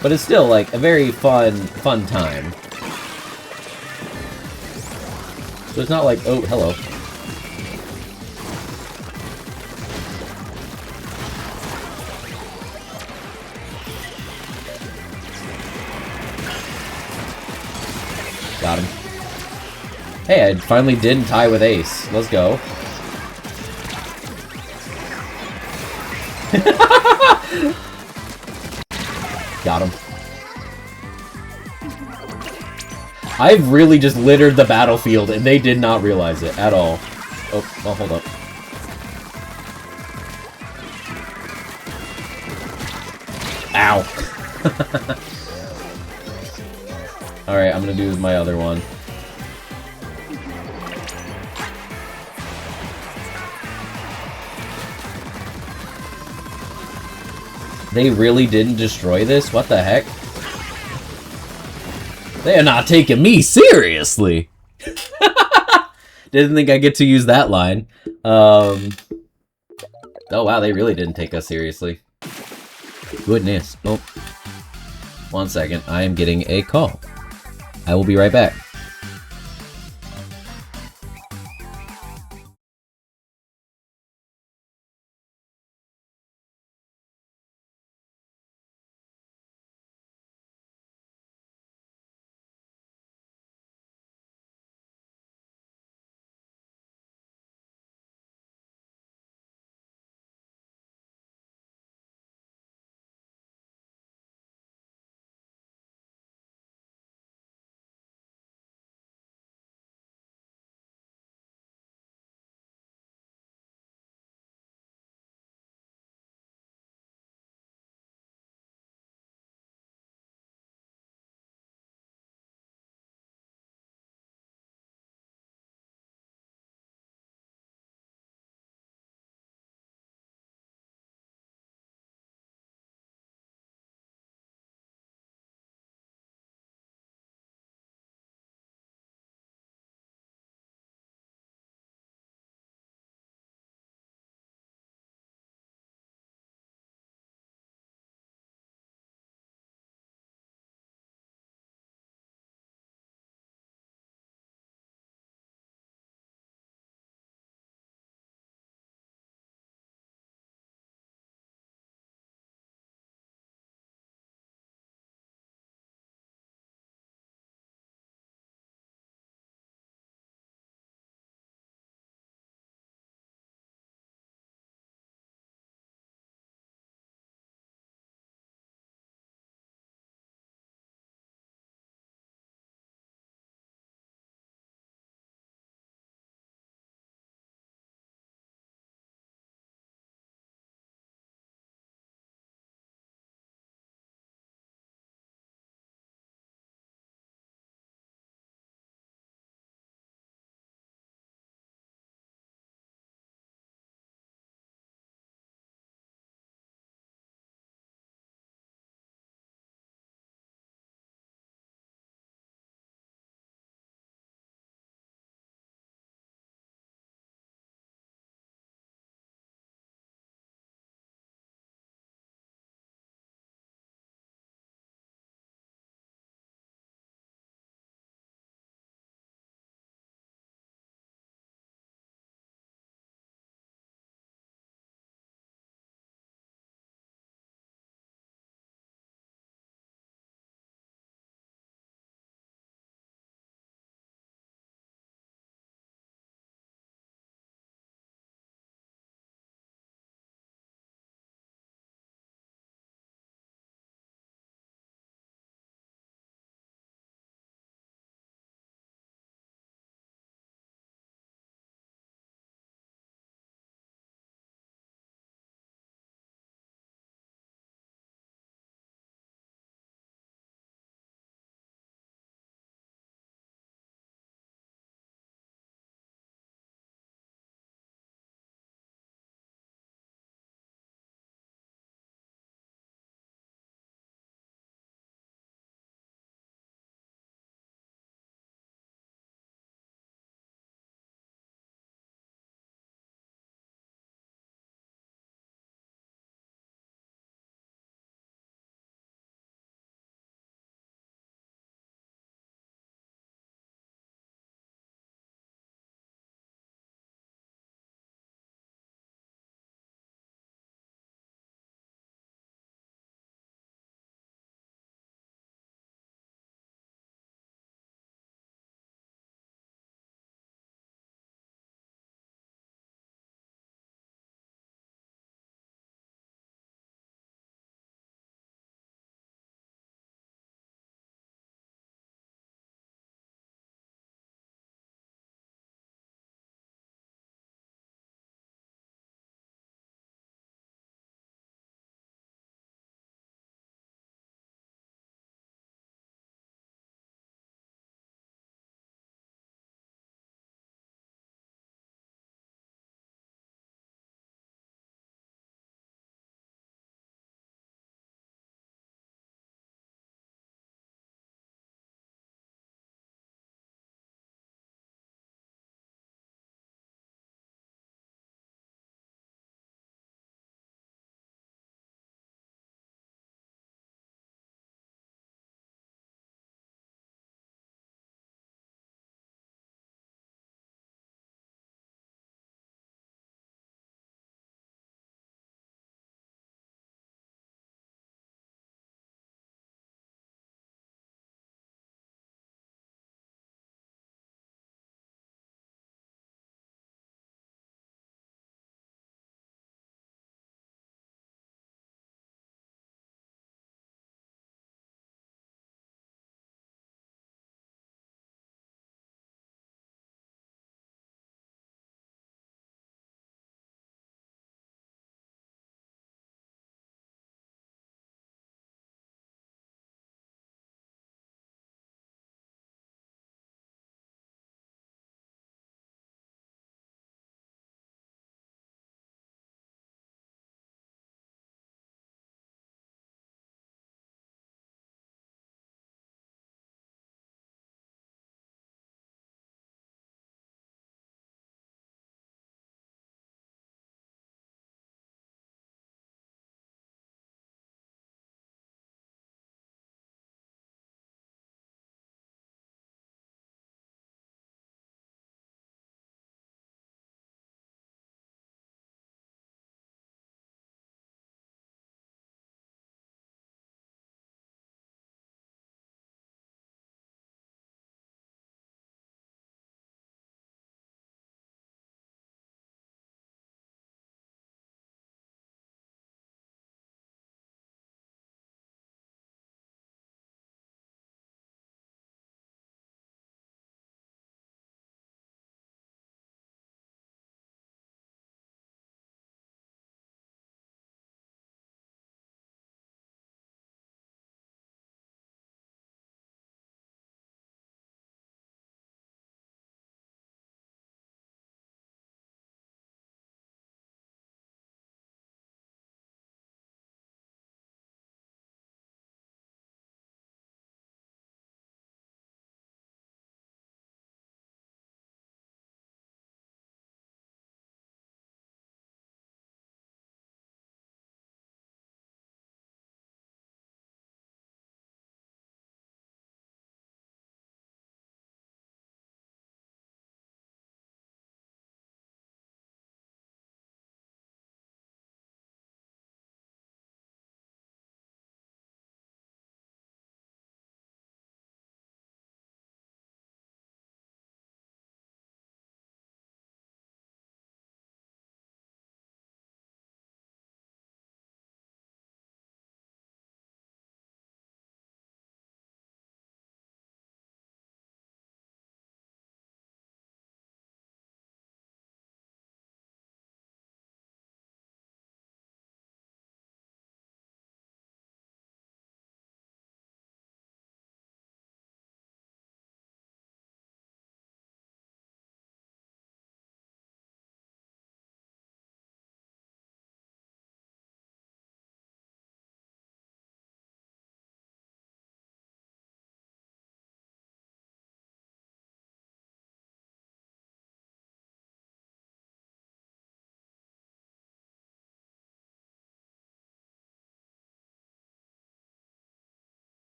But it's still like a very fun time. So it's not like, oh, hello. Got him. Hey, I finally didn't tie with Ace. Let's go. Got him. I've really just littered the battlefield, and they did not realize it at all. Oh, well, hold up. Ow. Alright, I'm gonna do my other one. They really didn't destroy this? What the heck? They are not taking me seriously! Didn't think I'd get to use that line. Oh wow, they really didn't take us seriously. Goodness. Oh. 1 second, I am getting a call. I will be right back.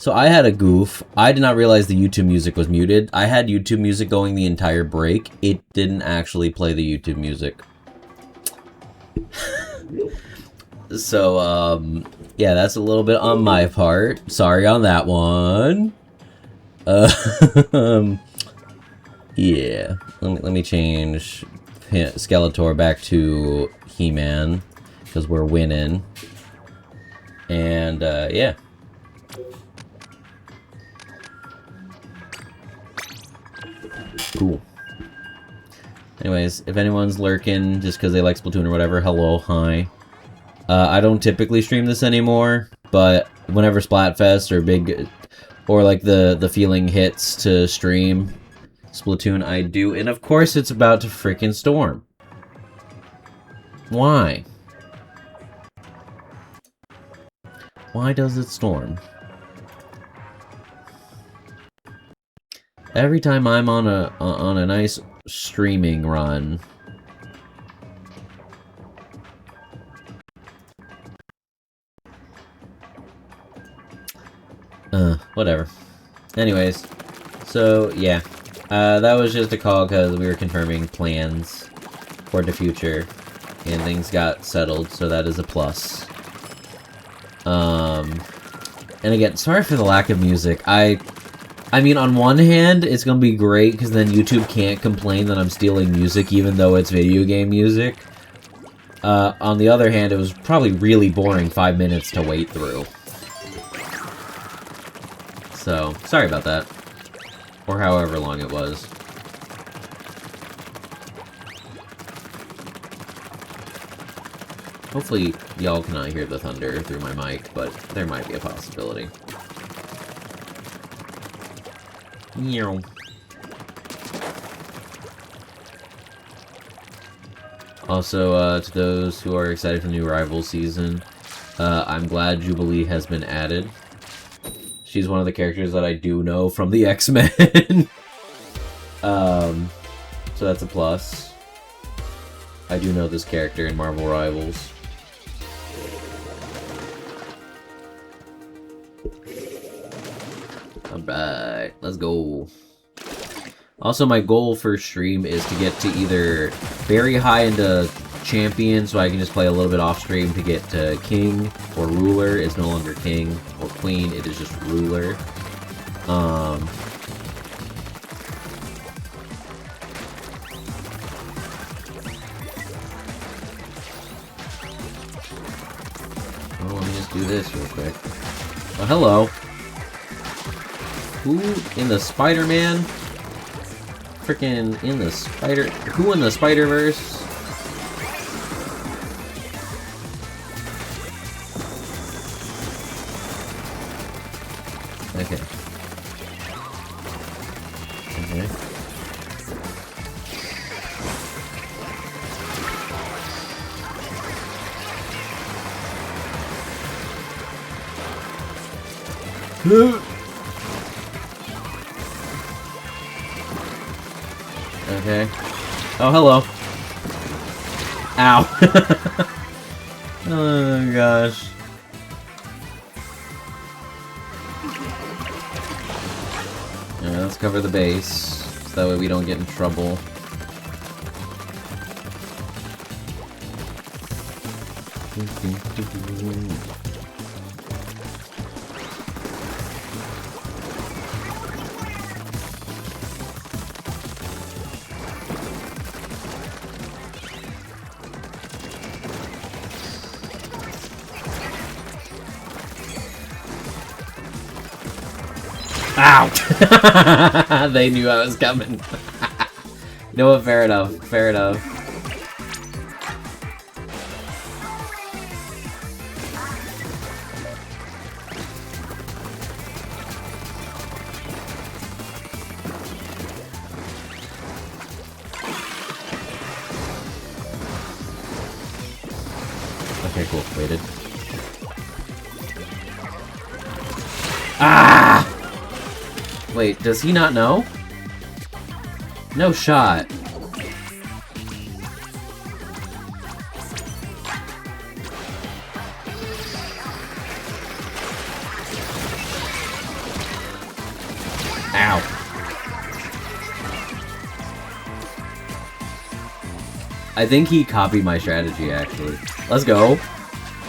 So I had a goof. I did not realize the YouTube music was muted. I had YouTube music going the entire break. It didn't actually play the YouTube music. So, yeah, that's a little bit on my part. Sorry on that one. Yeah. Let me change Skeletor back to He-Man, because we're winning. And, yeah. Cool. Anyways, if anyone's lurking just because they like Splatoon or whatever, hello, hi. I don't typically stream this anymore, but whenever Splatfest or big, or like the feeling hits to stream Splatoon, I do. And of course it's about to freaking storm. Why? Why does it storm? Every time I'm on a nice streaming run, whatever. Anyways, so yeah, that was just a call because we were confirming plans for the future, and things got settled, so that is a plus. And again, sorry for the lack of music. I mean, on one hand, it's gonna be great because then YouTube can't complain that I'm stealing music, even though it's video game music. On the other hand, it was probably really boring 5 minutes to wait through. So, sorry about that. Or however long it was. Hopefully, y'all cannot hear the thunder through my mic, but there might be a possibility. Meow. Also, to those who are excited for the new Rivals season, I'm glad Jubilee has been added. She's one of the characters that I do know from the X-Men. So that's a plus. I do know this character in Marvel Rivals. Alright, let's go. Also, my goal for stream is to get to either very high into champion, so I can just play a little bit off stream to get to king, or ruler. It's no longer king or queen, it is just ruler. Oh, let me just do this real quick. Oh, hello. Who in the Spider-Man? Frickin' in the Spider... Who in the Spider-Verse? Okay. Okay. Okay. Oh, hello. Ow. Oh, gosh. Yeah, let's cover the base, so that way we don't get in trouble. Ow! They knew I was coming. You know what? Fair enough. Fair enough. Okay, cool. Waited. Ah! Wait, does he not know? No shot. I think he copied my strategy, actually. Let's go.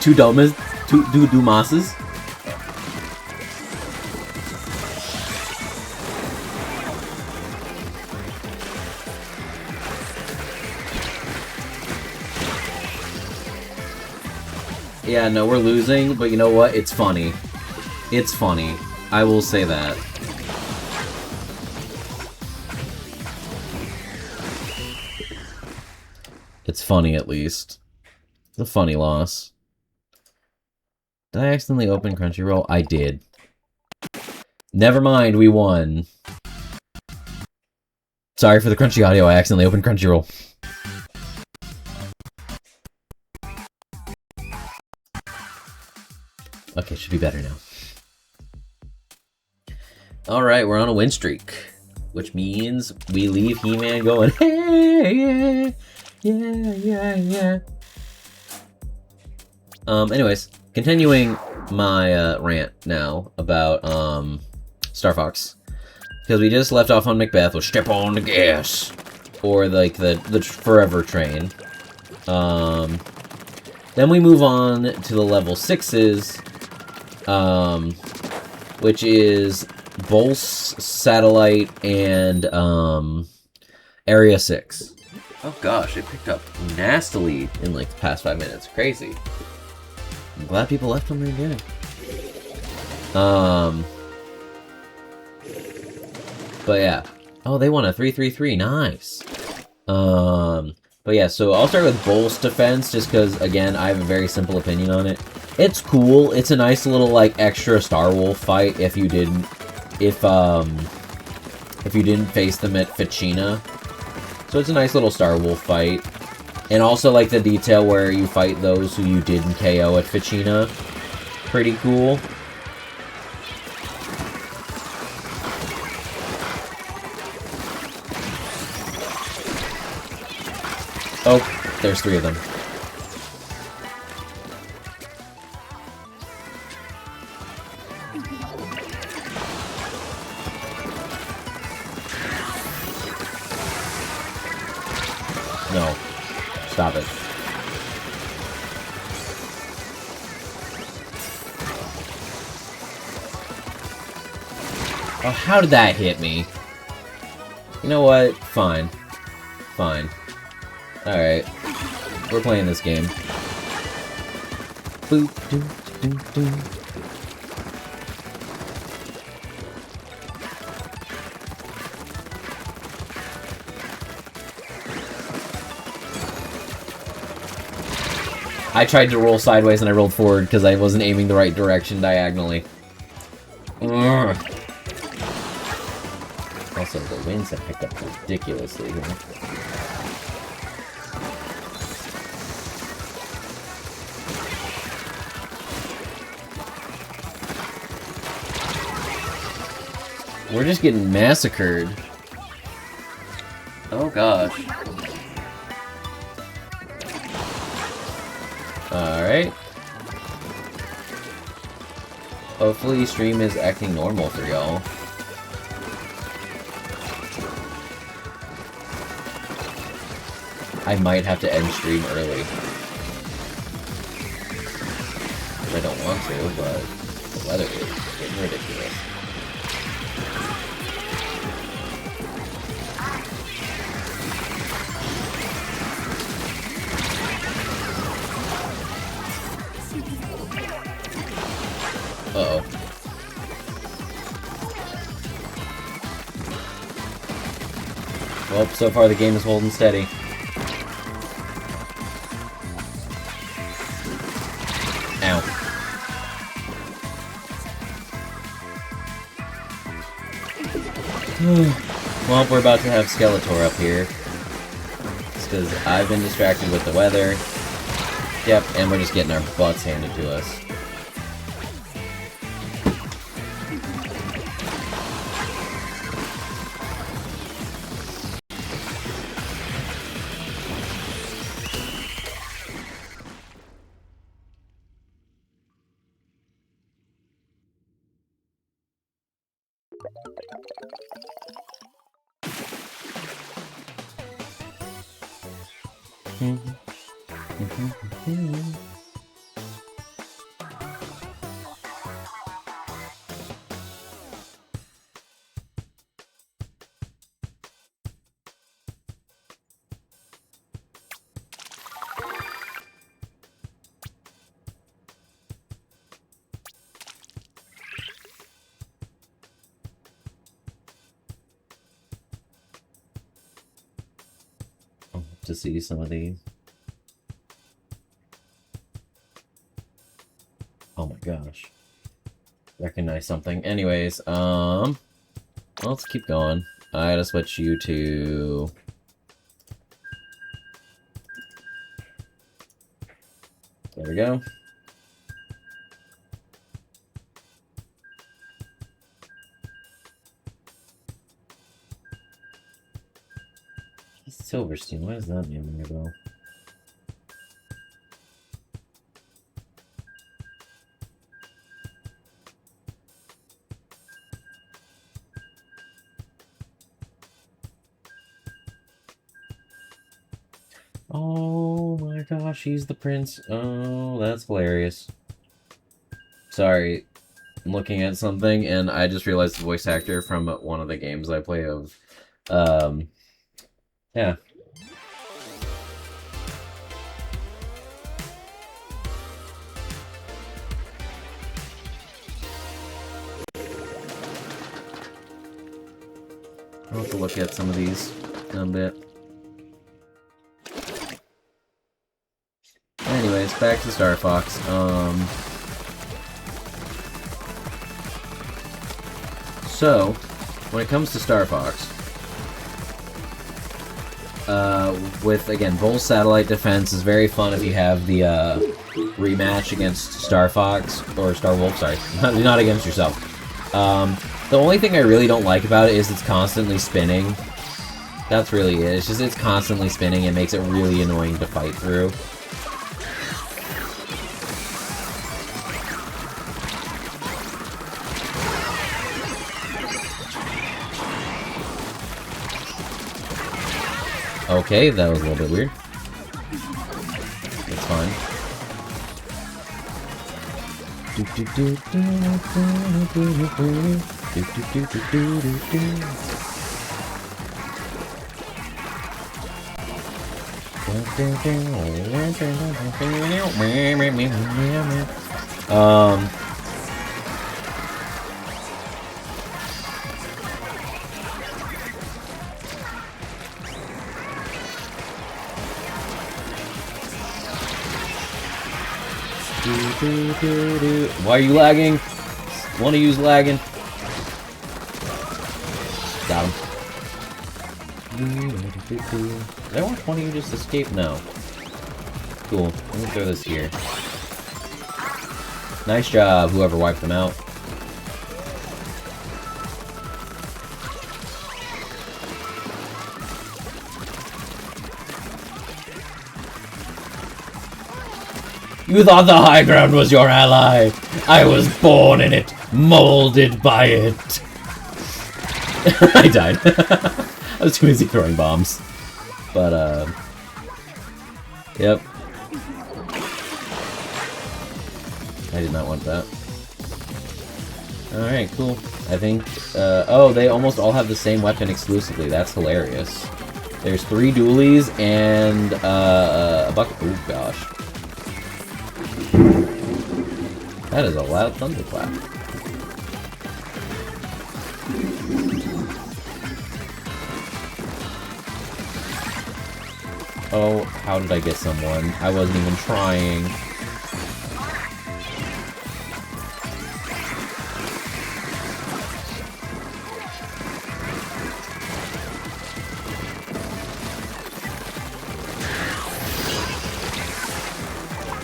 Two Dumases. Yeah, no, we're losing, but you know what? It's funny. It's funny. I will say that. It's funny, at least. It's a funny loss. Did I accidentally open Crunchyroll? I did. Never mind, we won. Sorry for the crunchy audio, I accidentally opened Crunchyroll. Okay, should be better now. Alright, we're on a win streak. Which means we leave He-Man going, hey, yeah. Anyways, continuing my rant now about Star Fox. Because we just left off on Macbeth with Step on the Gas. Or like the Forever Train. Then we move on to the level 6s. Which is Bolse, Satellite, and Area 6. Oh gosh, it picked up nastily in like the past 5 minutes. Crazy. I'm glad people left from the beginning. But yeah. Oh, they won a 3-3-3. Nice. But yeah, so I'll start with Bolse defense, just because, again, I have a very simple opinion on it. It's cool. It's a nice little, like, extra Star Wolf fight if you didn't face them at Ficina. So it's a nice little Star Wolf fight. And also, like, the detail where you fight those who you didn't KO at Ficina. Pretty cool. Oh, there's 3 of them. No. Stop it. Oh, how did that hit me? You know what? Fine. Fine. Alright. We're playing this game. Boop, doo, doo, doo. I tried to roll sideways and I rolled forward because I wasn't aiming the right direction diagonally. Ugh. Also, the winds have picked up ridiculously here. We're just getting massacred. Oh gosh. Alright. Hopefully stream is acting normal for y'all. I might have to end stream early. I don't want to, but the weather is getting ridiculous. Uh-oh. Well, so far the game is holding steady. Ow. Well, we're about to have Skeletor up here. It's because I've been distracted with the weather. Yep, and we're just getting our butts handed to us. To see some of these. Oh my gosh. Recognize something. Anyways, let's keep going. I gotta switch you to... There we go. Silverstein, why does that name ring a bell? Oh my gosh, he's the prince. Oh, that's hilarious. Sorry, I'm looking at something and I just realized the voice actor from one of the games I play of, yeah. I'll have to look at some of these in a bit. Anyways, back to Star Fox. So, when it comes to Star Fox, with, again, Bull Satellite Defense is very fun if you have the, rematch against Star Fox, or Star Wolf, sorry, not against yourself. The only thing I really don't like about it is it's constantly spinning. That's really it. It's just it's constantly spinning and makes it really annoying to fight through. Okay, that was a little bit weird. It's fine. Why are you lagging? Wanna use lagging? Got him. Did I watch one of you just escape? No. Cool. Let me throw this here. Nice job, whoever wiped them out. You thought the high ground was your ally. I was born in it, molded by it. I died. I was too busy throwing bombs. But, yep. I did not want that. Alright, cool. I think, oh, they almost all have the same weapon exclusively. That's hilarious. There's 3 dualies and, a bucket. Oh, gosh. That is a loud thunderclap. Oh, how did I get someone? I wasn't even trying.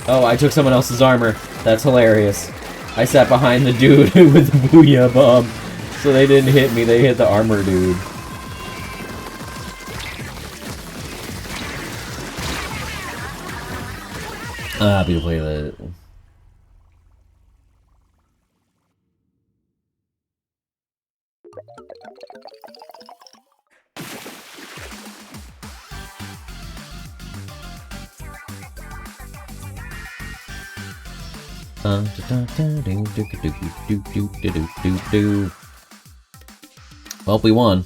Oh, I took someone else's armor. That's hilarious. I sat behind the dude with the Booyah Bomb, so they didn't hit me, they hit the armor dude. People play the... Well, we won.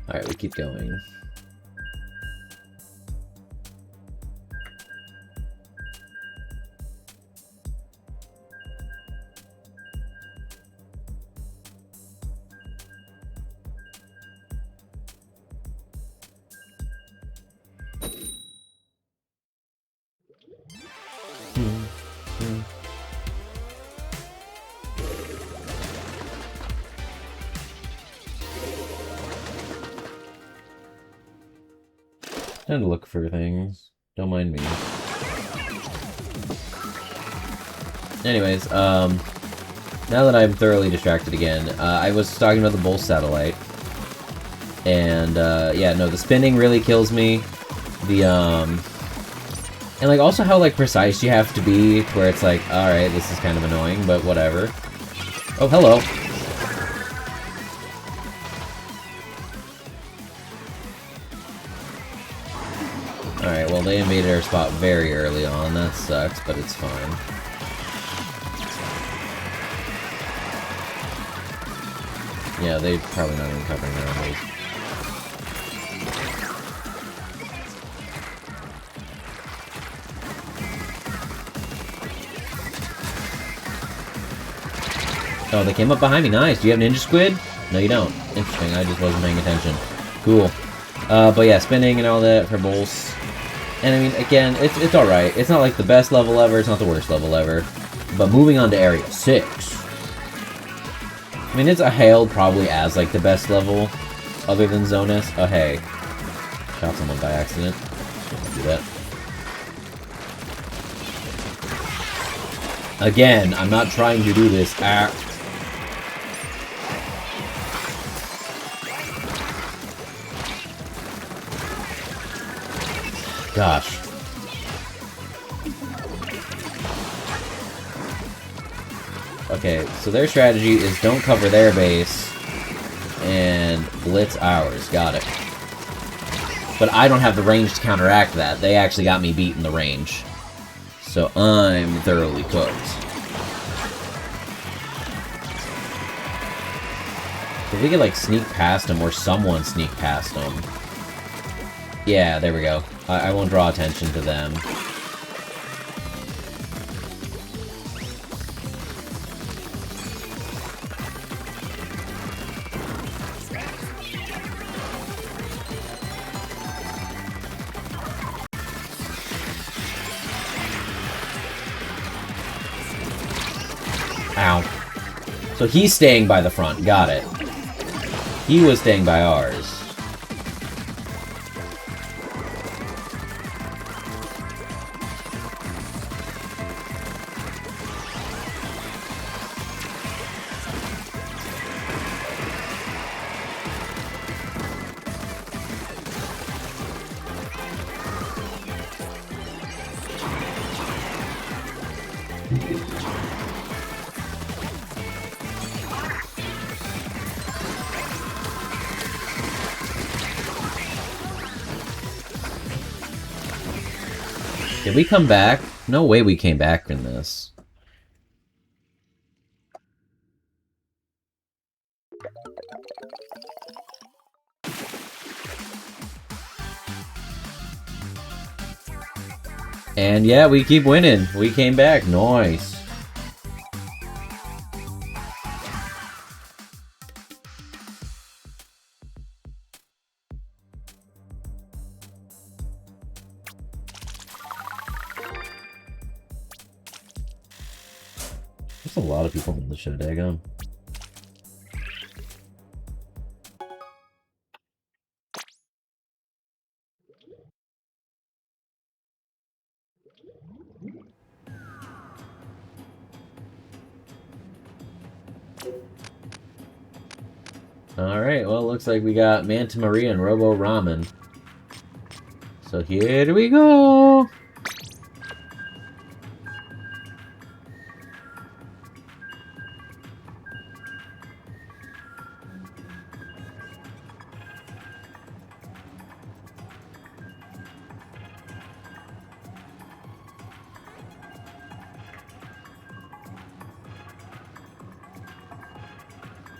Alright, we keep going. Trying to look for things. Don't mind me. Anyways, now that I'm thoroughly distracted again, I was talking about the Bull satellite. And, yeah, no, the spinning really kills me. And, like, also how, like, precise you have to be, where it's like, alright, this is kind of annoying, but whatever. Oh, hello! Alright, well, they invaded our spot very early on. That sucks, but it's fine. Yeah, they're probably not even covering their own. Oh, they came up behind me. Nice. Do you have Ninja Squid? No, you don't. Interesting. I just wasn't paying attention. Cool. But yeah, spinning and all that for Bulls. And I mean, again, it's alright. It's not like the best level ever, it's not the worst level ever. But moving on to Area 6. I mean, it's hailed probably as, like, the best level, other than Zone S. Oh, hey. Shot someone by accident. Don't do that. Again, I'm not trying to do this. Ah. Gosh. Okay, so their strategy is don't cover their base and blitz ours. Got it. But I don't have the range to counteract that. They actually got me beat in the range. So I'm thoroughly cooked. If we could, like, sneak past them or someone sneak past them. Yeah, there we go. I won't draw attention to them. Ow. So he's staying by the front. Got it. He was staying by ours. Did we come back? No way we came back in this. And yeah, we keep winning. We came back. Nice. There's a lot of people in the show, daggone. Alright, well, looks like we got Manta Maria and Robo Ramen. So here we go!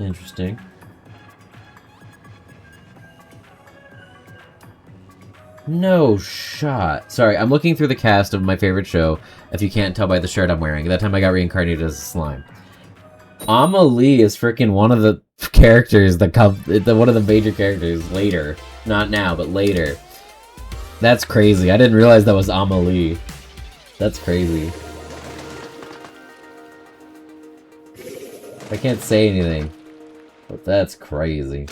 Interesting. No shot. Sorry, I'm looking through the cast of my favorite show, if you can't tell by the shirt I'm wearing. That time I got reincarnated as a slime. Amelie is freaking one of the characters that come... one of the major characters later. Not now, but later. That's crazy. I didn't realize that was Amelie. That's crazy. I can't say anything. But that's crazy.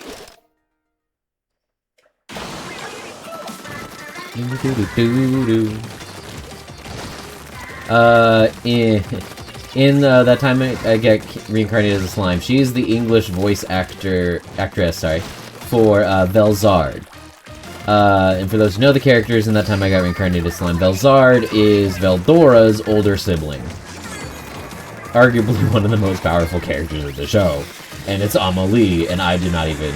In that time I get reincarnated as a slime, she's the English voice actress, sorry, for Velzard. And for those who know the characters, in that time I got reincarnated as slime, Velzard is Veldora's older sibling. Arguably one of the most powerful characters of the show. And it's Amelie, and I do not even...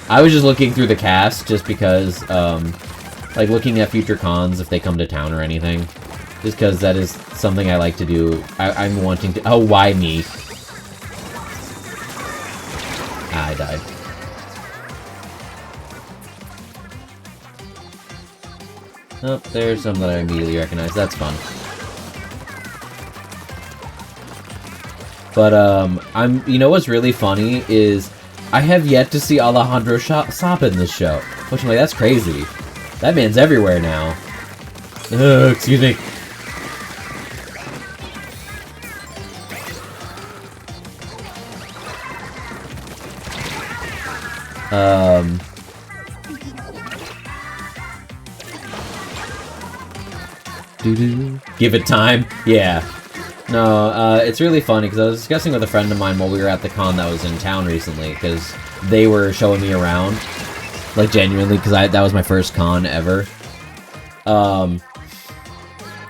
I was just looking through the cast, just because, like, looking at future cons if they come to town or anything. Just because that is something I like to do. I'm wanting to... Oh, why me? Ah, I died. Oh, there's some that I immediately recognize. That's fun. But, you know what's really funny is I have yet to see Alejandro Sop in this show. Which I'm like, that's crazy. That man's everywhere now. Ugh, excuse me. Give it time? Yeah. No, it's really funny, because I was discussing with a friend of mine while we were at the con that was in town recently, because they were showing me around. Like, genuinely, because that was my first con ever.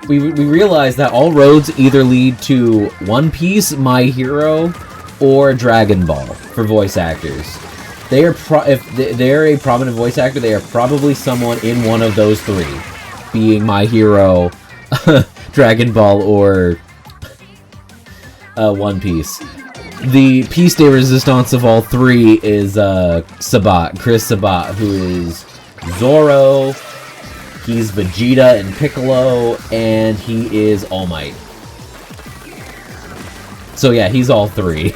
We realized that all roads either lead to One Piece, My Hero, or Dragon Ball for voice actors. They are if they're a prominent voice actor, they are probably someone in one of those three, being My Hero, Dragon Ball, or One Piece. The piece de resistance of all three is Sabat, Chris Sabat, who is Zoro, he's Vegeta and Piccolo, and he is All Might. So yeah, he's all three.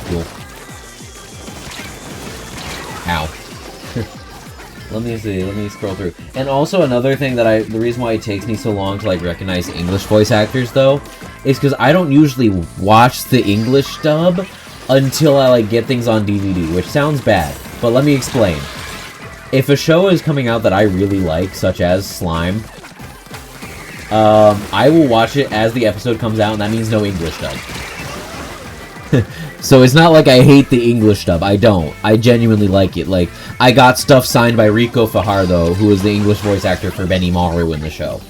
Cool. Ow. Let me see, let me scroll through. And also another thing that the reason why it takes me so long to, like, recognize English voice actors, though, is because I don't usually watch the English dub until I, like, get things on DVD, which sounds bad, but let me explain. If a show is coming out that I really like, such as Slime, I will watch it as the episode comes out, and that means no English dub. So it's not like I hate the English dub. I don't. I genuinely like it. Like, I got stuff signed by Rico Fajardo, who is the English voice actor for Benny Maru in the show.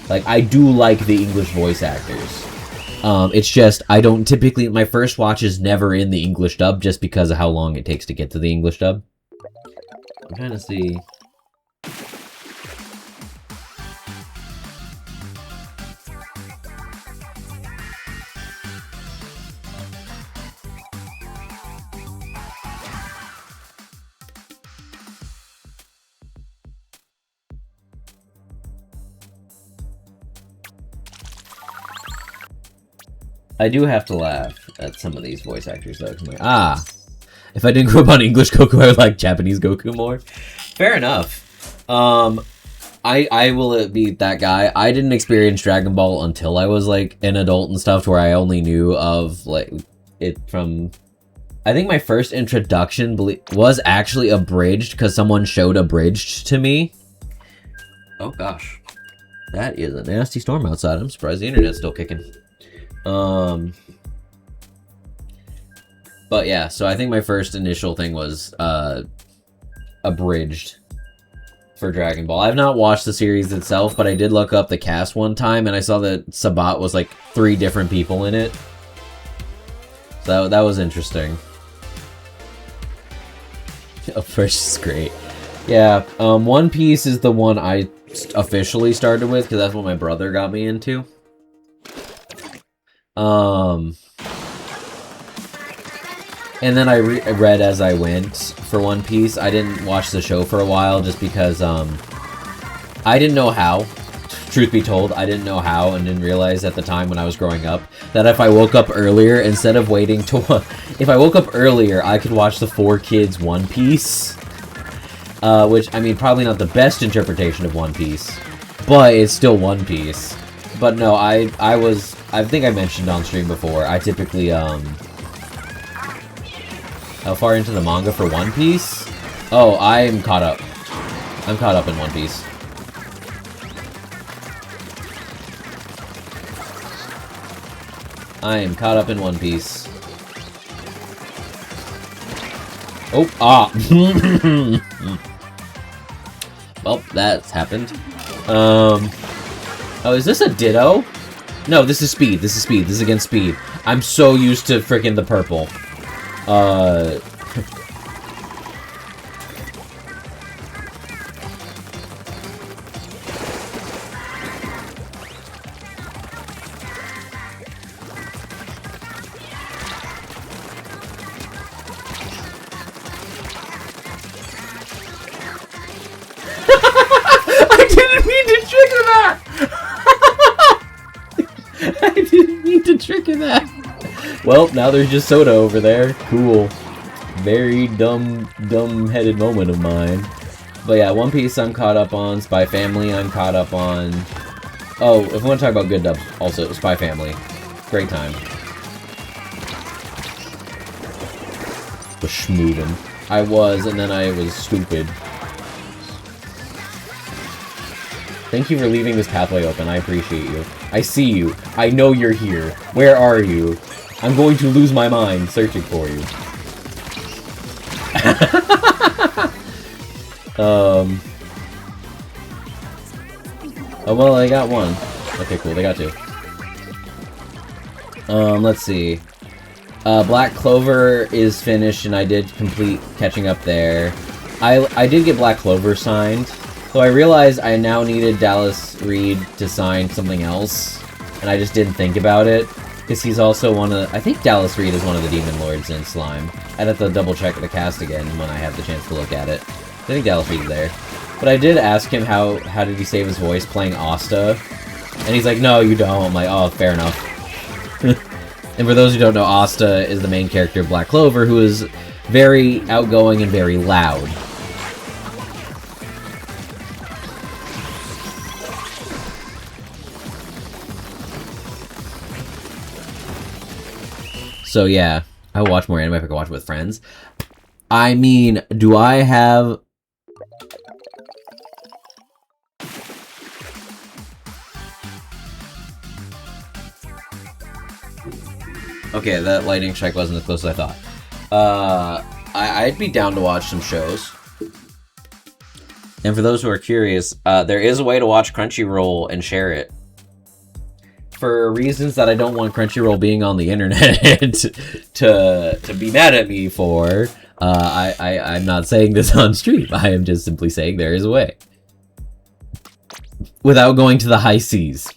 Like, I do like the English voice actors. It's just, I don't typically... My first watch is never in the English dub, just because of how long it takes to get to the English dub. I'm trying to see... I do have to laugh at some of these voice actors, though. I'm like, if I didn't grow up on English Goku, I would like Japanese Goku more. Fair enough. I will be that guy. I didn't experience Dragon Ball until I was, like, an adult and stuff, to where I only knew of, like, it from... I think my first introduction was actually abridged, because someone showed abridged to me. Oh, gosh. That is a nasty storm outside. I'm surprised the internet's still kicking. But yeah, so I think my first initial thing was, abridged for Dragon Ball. I've not watched the series itself, but I did look up the cast one time, and I saw that Sabat was, like, 3 different people in it. So that was interesting. Oh, first is great. Yeah, One Piece is the one I officially started with, because that's what my brother got me into. And then I read as I went for One Piece. I didn't watch the show for a while just because, I didn't know how. Truth be told, I didn't know how and didn't realize at the time when I was growing up that if I woke up earlier, instead of waiting to... if I woke up earlier, I could watch the 4Kids One Piece. Which, I mean, probably not the best interpretation of One Piece, but it's still One Piece. But no, I think I mentioned on stream before, I typically, how far into the manga for One Piece? Oh, I'm caught up. I'm caught up in One Piece. I am caught up in One Piece. Oh, ah! Well, that's happened. Oh, is this a Ditto? No, this is Speed. This is Speed. This is against Speed. I'm so used to frickin' the purple. I didn't mean to trigger that! I didn't mean to trigger that. Well, now there's just soda over there. Cool. Very dumb-headed moment of mine. But yeah, One Piece I'm caught up on. Spy Family I'm caught up on. Oh, if we want to talk about good dubs, also, Spy Family. Great time. Was schmoovin'. I was, and then I was stupid. Thank you for leaving this pathway open. I appreciate you. I see you. I know you're here. Where are you? I'm going to lose my mind searching for you. Oh, well, I got one. Okay, cool. They got two. Let's see. Black Clover is finished, and I did complete catching up there. I did get Black Clover signed. So I realized I now needed Dallas Reed to sign something else, and I just didn't think about it, because he's also one of... I think Dallas Reed is one of the Demon Lords in Slime. I'd have to double check the cast again when I have the chance to look at it. I think Dallas Reed is there. But I did ask him how did he save his voice playing Asta, and he's like, no, you don't. I'm like, oh, fair enough. And for those who don't know, Asta is the main character of Black Clover, who is very outgoing and very loud. So yeah, I will watch more anime if I can watch it with friends. I mean, do I have... Okay, that lightning strike wasn't as close as I thought. I'd be down to watch some shows. And for those who are curious, there is a way to watch Crunchyroll and share it. For reasons that I don't want Crunchyroll being on the internet to be mad at me for, I'm not saying this on stream. I am just simply saying there is a way. Without going to the high seas.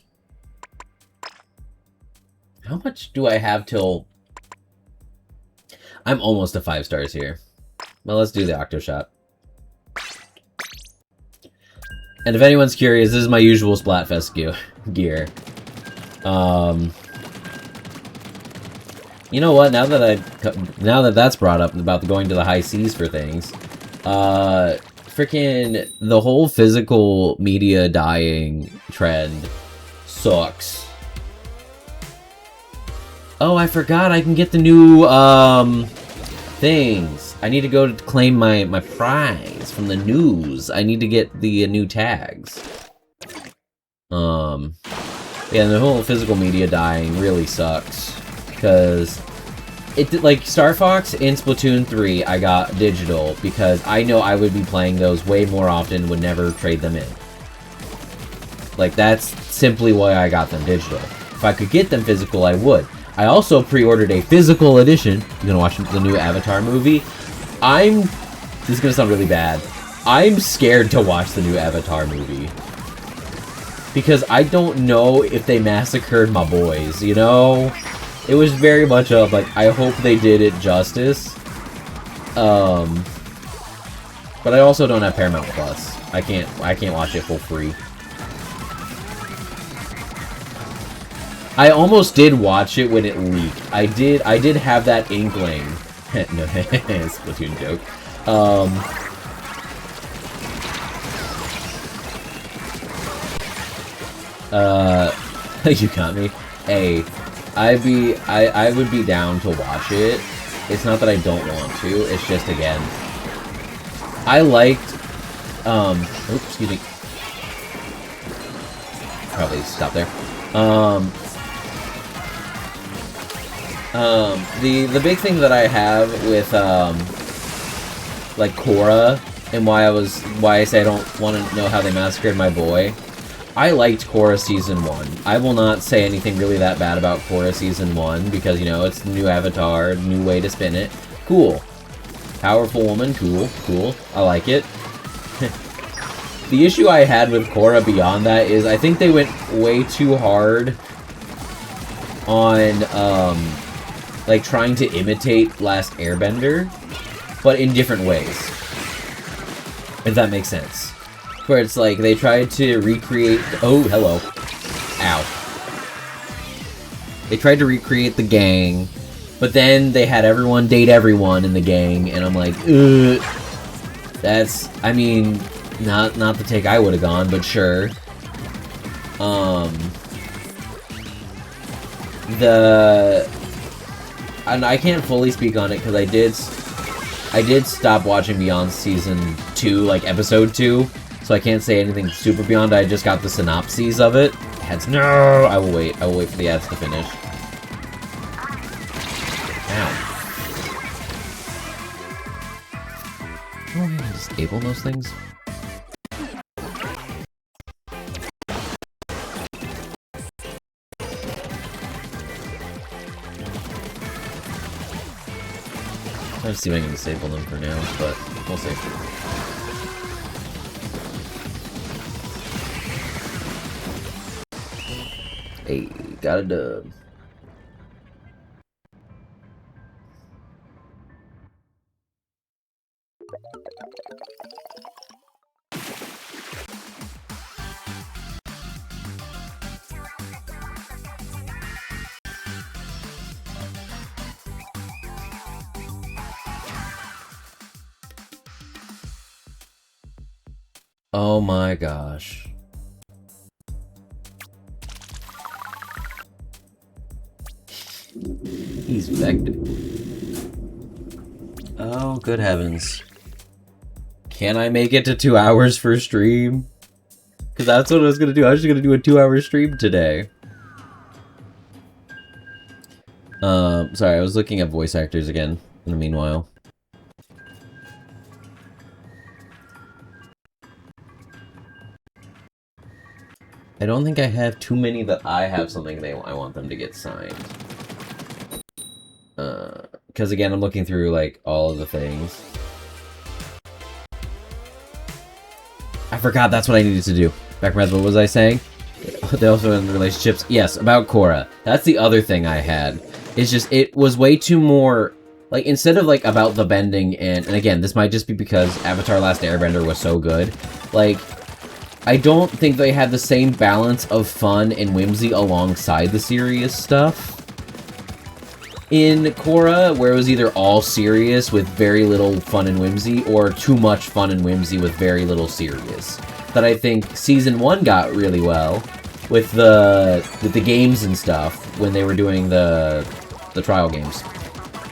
How much do I have till... I'm almost to 5 stars here. Well, let's do the Octo Shot. And if anyone's curious, this is my usual Splatfest gear. You know what? Now that that's brought up about going to the high seas for things, freaking the whole physical media dying trend sucks. Oh, I forgot I can get the new things. I need to go to claim my prize from the news. I need to get the new tags. Yeah, the whole physical media dying really sucks, because like Star Fox and Splatoon 3 I got digital because I know I would be playing those way more often, would never trade them in. Like, that's simply why I got them digital. If I could get them physical, I would. I also pre-ordered a physical edition. You're gonna watch the new Avatar movie. This is gonna sound really bad. I'm scared to watch the new Avatar movie. because I don't know if they massacred my boys, you know? It was very much of, like, I hope they did it justice. But I also don't have Paramount Plus. I can't watch it for free. I almost did watch it when it leaked. I did have that inkling. No, Splatoon joke. You got me. Hey, I would be down to watch it. It's not that I don't want to, it's just, again, I liked, oops, excuse me. Probably stop there. The big thing that I have with, like, Korra, and why I say I don't want to know how they massacred my boy, I liked Korra Season 1. I will not say anything really that bad about Korra Season 1, because, you know, it's the new avatar, new way to spin it. Cool. Powerful woman, cool, cool. I like it. The issue I had with Korra beyond that is I think they went way too hard on, like, trying to imitate Last Airbender, but in different ways. If that makes sense. Where it's like, they tried to recreate... Oh, hello. Ow. They tried to recreate the gang, but then they had everyone date everyone in the gang, and I'm like, ugh. That's... I mean, not the take I would have gone, but sure. And I can't fully speak on it, because I did stop watching Beyond Season 2, like, Episode 2, so I can't say anything super beyond. I just got the synopses of it. Ads, no! I will wait for the ads to finish. Ow. Oh, I can disable those things? I'll just see if I can disable them for now, but we'll see. Hey, got a dub. Oh my gosh. He's vected. Oh, good heavens. Can I make it to 2 hours for stream? Because that's what I was going to do. I was just going to do a 2-hour stream today. Sorry, I was looking at voice actors again in the meanwhile. I don't think I have too many that I have something I want them to get signed. Because again, I'm looking through, like, all of the things. I forgot that's what I needed to do. Back what was I saying? They also in relationships. Yes, about Korra. That's the other thing I had. It's just, it was way too more... Like, instead of, like, about the bending and again, this might just be because Avatar Last Airbender was so good. Like, I don't think they had the same balance of fun and whimsy alongside the serious stuff in Korra, where it was either all serious with very little fun and whimsy, or too much fun and whimsy with very little serious. That I think Season 1 got really well with the games and stuff when they were doing the trial games.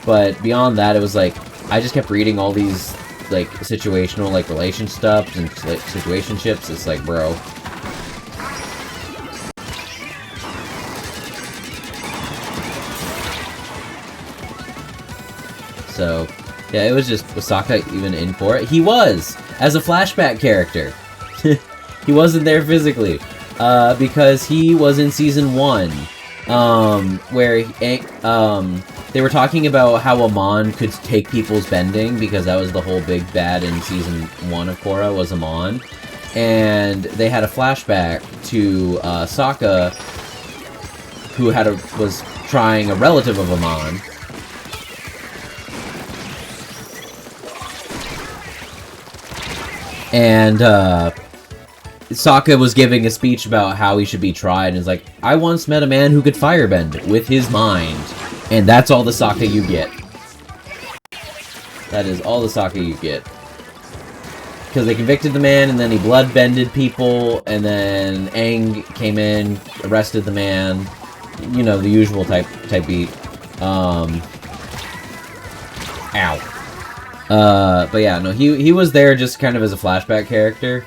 But beyond that, it was like, I just kept reading all these, like, situational, like, relation stuff and, like, situationships. It's like, bro. So, yeah, it was just, was Sokka even in for it? He was! As a flashback character. He wasn't there physically. Because he was in Season 1. Where, they were talking about how Amon could take people's bending, because that was the whole big bad in Season 1 of Korra, was Amon. and they had a flashback to Sokka, who was trying a relative of Amon. And Sokka was giving a speech about how he should be tried, and is like, I once met a man who could firebend with his mind. And that's all the Sokka you get. That is all the Sokka you get. Because they convicted the man, and then he bloodbended people, and then Aang came in, arrested the man. You know, the usual type beat. Ow. But yeah, no, he was there just kind of as a flashback character.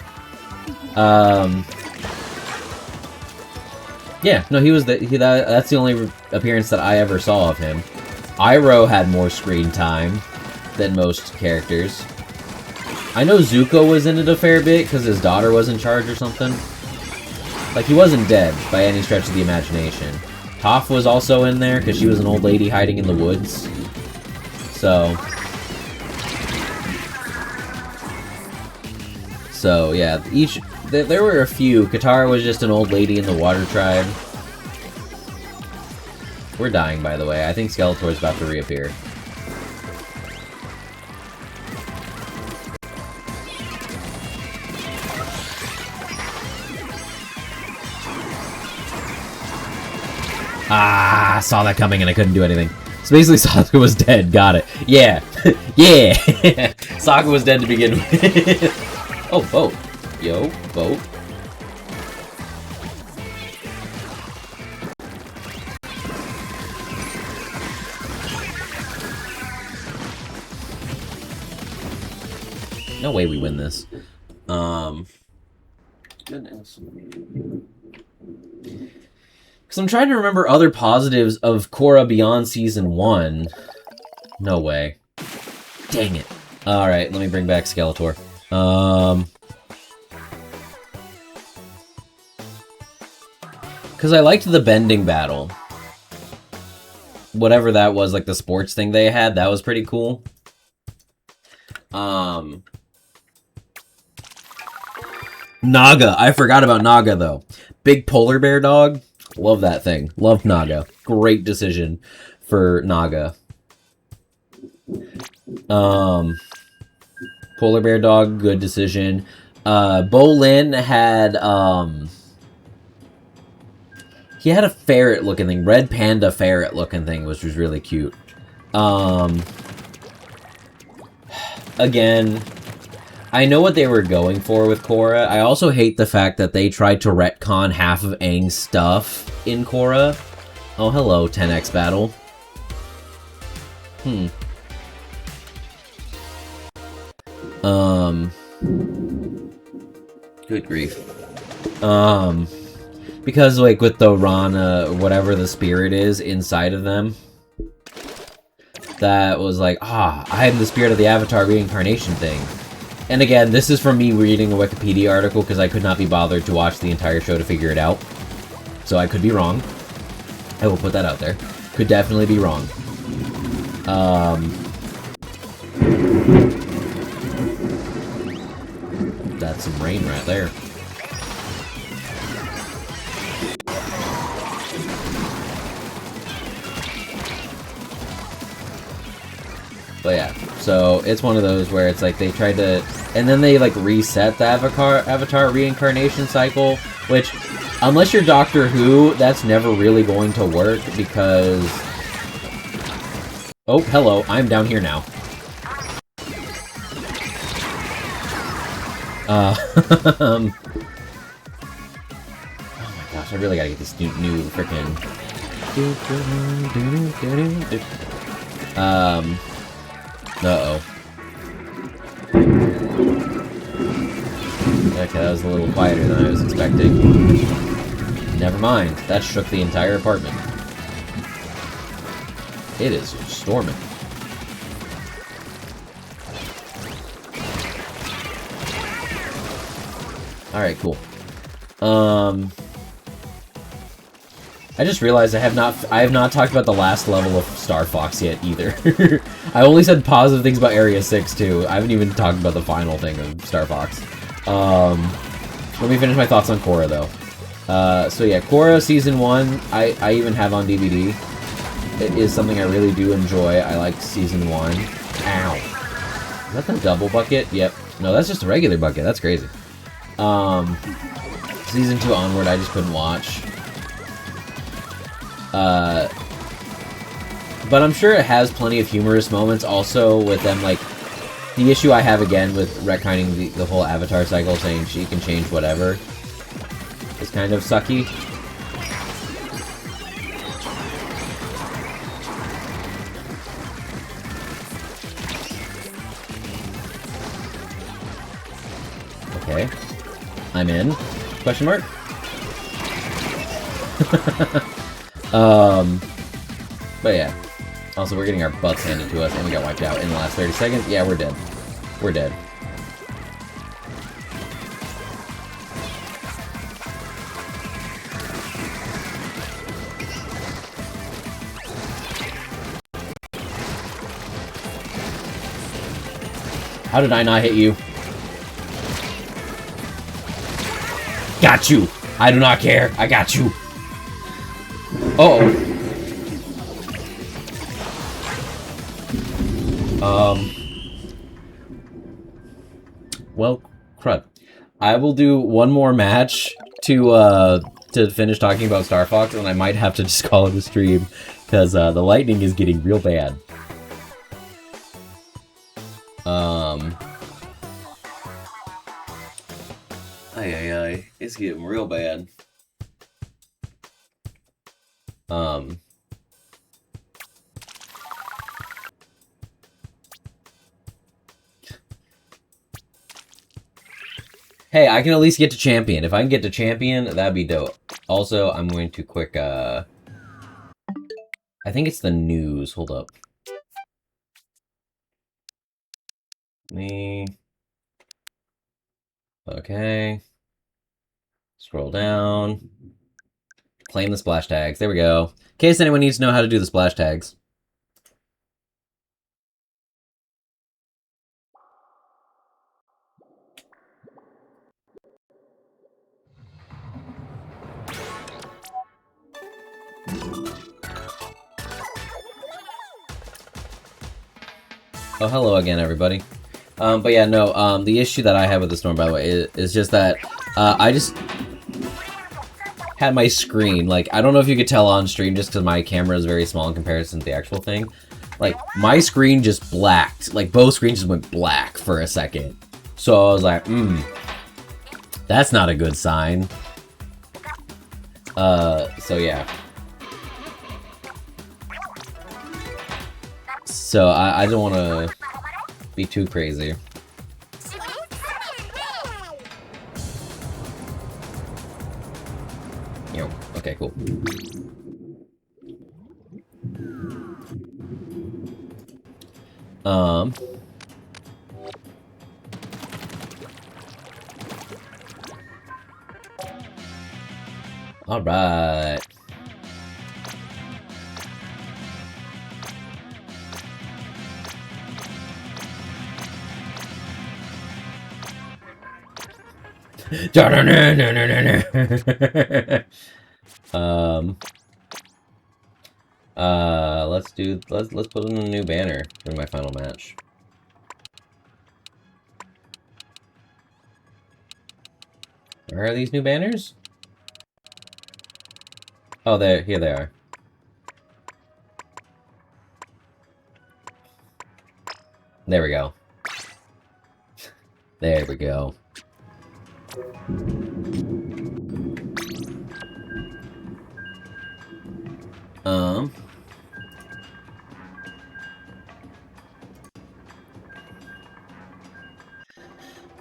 Yeah, no, he was that's the only appearance that I ever saw of him. Iroh had more screen time than most characters. I know Zuko was in it a fair bit because his daughter was in charge or something. Like, he wasn't dead by any stretch of the imagination. Toph was also in there because she was an old lady hiding in the woods. So yeah, there were a few. Katara was just an old lady in the water tribe. We're dying, by the way. I think Skeletor's about to reappear. Ah, saw that coming and I couldn't do anything. So basically, Sokka was dead. Got it. Yeah. Yeah! Sokka was dead to begin with. Oh, boat. Yo, boat. No way we win this. Goodness. Because I'm trying to remember other positives of Korra beyond Season 1. No way. Dang it. Alright, let me bring back Skeletor. Because I liked the bending battle. Whatever that was, like the sports thing they had, that was pretty cool. Naga. I forgot about Naga, though. Big polar bear dog. Love that thing. Love Naga. Great decision for Naga. Polar bear dog, good decision. Bolin had, he had a ferret-looking thing. Red panda ferret-looking thing, which was really cute. Again, I know what they were going for with Korra. I also hate the fact that they tried to retcon half of Aang's stuff in Korra. Oh, hello, 10x battle. Good grief. Because, like, with the Rana, whatever the spirit is inside of them, that was like, I am the spirit of the Avatar reincarnation thing. And again, this is from me reading a Wikipedia article because I could not be bothered to watch the entire show to figure it out. So I could be wrong. I will put that out there. Could definitely be wrong. That's some rain right there. But yeah, so it's one of those where it's like they tried to, and then they like reset the Avatar reincarnation cycle, which, unless you're Doctor Who, that's never really going to work because... Oh, hello, I'm down here now. Oh my gosh, I really gotta get this new frickin'... Uh-oh. Okay, that was a little quieter than I was expecting. Never mind, that shook the entire apartment. It is storming. Alright, cool. I just realized I have not talked about the last level of Star Fox yet either. I only said positive things about Area 6 too. I haven't even talked about the final thing of Star Fox. Let me finish my thoughts on Korra, though. So yeah, Korra Season 1, I even have on DVD. It is something I really do enjoy. I like Season 1. Ow. Is that the double bucket? Yep. No, that's just a regular bucket. That's crazy. Season 2 onward, I just couldn't watch. But I'm sure it has plenty of humorous moments also with them, like, the issue I have again with retconning the whole Avatar cycle, saying she can change whatever, is kind of sucky. Okay. I'm in. Question mark? But yeah. Also, we're getting our butts handed to us, and we got wiped out in the last 30 seconds. Yeah, we're dead. We're dead. How did I not hit you? Got you! I do not care. I got you. Uh-oh. Well, crud. I will do one more match to finish talking about Star Fox, and I might have to just call it a stream, because the lightning is getting real bad. Ay, it's getting real bad. Hey, I can at least get to champion. If I can get to champion, that'd be dope. Also, I'm going to quick, I think it's the news. Hold up. Me. Okay. Scroll down. Claim the splash tags. There we go. In case anyone needs to know how to do the splash tags. Oh, hello again, everybody. But yeah, no, the issue that I have with the storm, by the way, is just that, I just had my screen, like, I don't know if you could tell on stream just because my camera is very small in comparison to the actual thing. Like, my screen just blacked. Like, both screens just went black for a second. So I was like, that's not a good sign. So yeah. So I don't want to be too crazy. Yo, okay, cool. All right. Let's put in a new banner for my final match. Where are these new banners? Oh, here they are. There we go. There we go.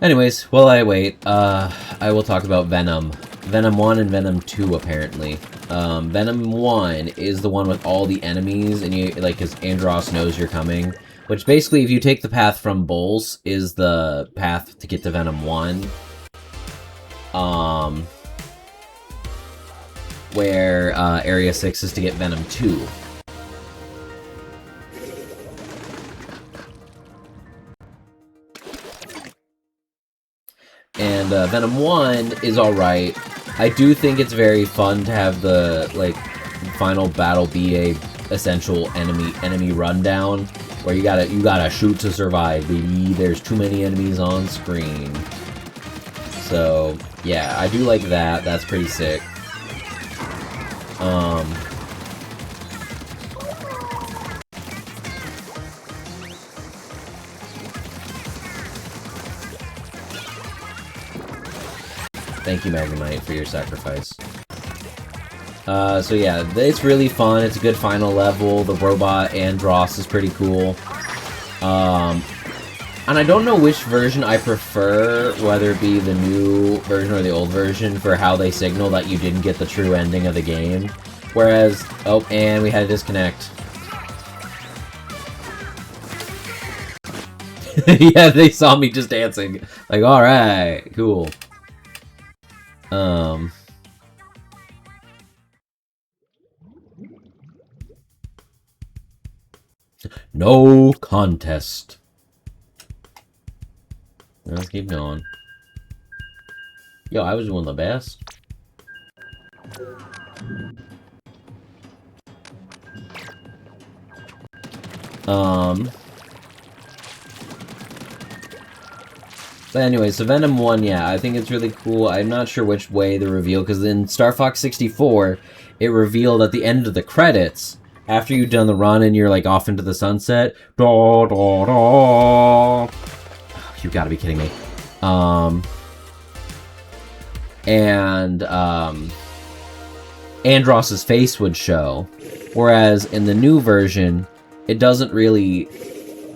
Anyways, while I wait, I will talk about Venom. Venom 1 and Venom 2, apparently. Venom 1 is the one with all the enemies, and you, like, because Andros knows you're coming. Which basically, if you take the path from Bulls, is the path to get to Venom 1. Where, Area 6 is to get Venom 2. And, Venom 1 is alright. I do think it's very fun to have the, like, final battle be a essential enemy rundown, where you gotta shoot to survive, baby. There's too many enemies on screen. So, yeah, I do like that. That's pretty sick. Thank you, Magnemite, for your sacrifice. So yeah, it's really fun. It's a good final level. The robot Andross is pretty cool. And I don't know which version I prefer, whether it be the new version or the old version, for how they signal that you didn't get the true ending of the game. Whereas, oh, and we had a disconnect. Yeah, they saw me just dancing. Like, alright, cool. No contest. Let's keep going. Yo, I was doing the best. But anyway, so Venom 1, yeah, I think it's really cool. I'm not sure which way the reveal, because in Star Fox 64, it revealed at the end of the credits, after you've done the run and you're, like, off into the sunset, da, da, da. You gotta be kidding me. Andross's face would show. Whereas in the new version, it doesn't really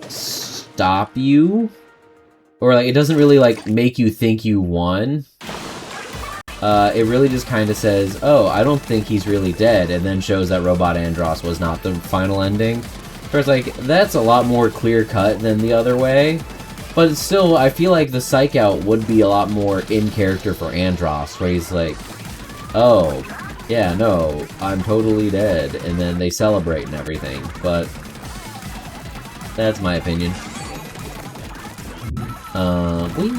stop you. Or, like, it doesn't really, like, make you think you won. It really just kind of says, oh, I don't think he's really dead, and then shows that Robot Andross was not the final ending. Whereas, like, that's a lot more clear-cut than the other way. But still, I feel like the Psych Out would be a lot more in character for Andross, where he's like, oh, yeah, no, I'm totally dead, and then they celebrate and everything, but that's my opinion. Whee!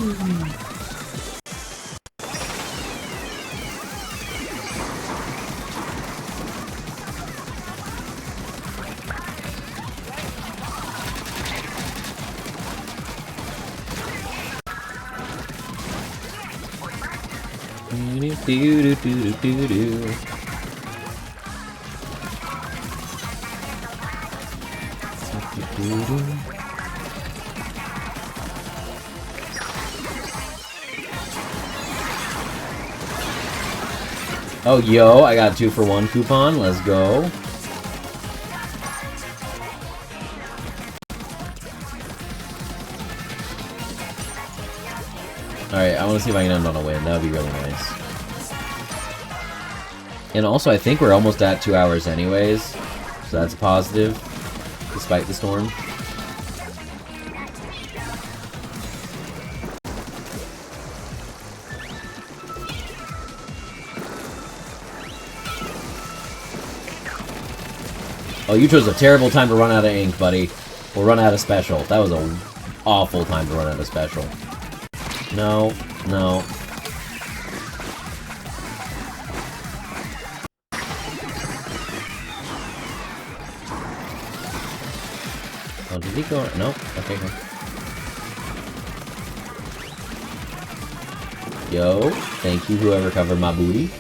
Oh, yo, I got a 2-for-1 coupon. Let's go. Alright, I want to see if I can end on a win. That would be really nice. And also, I think we're almost at 2 hours anyways. So that's a positive, despite the storm. Oh, you chose a terrible time to run out of ink, buddy. We'll run out of special. That was an awful time to run out of special. No, no. Oh, did he go? No? Okay, go. Yo, thank you, whoever covered my booty.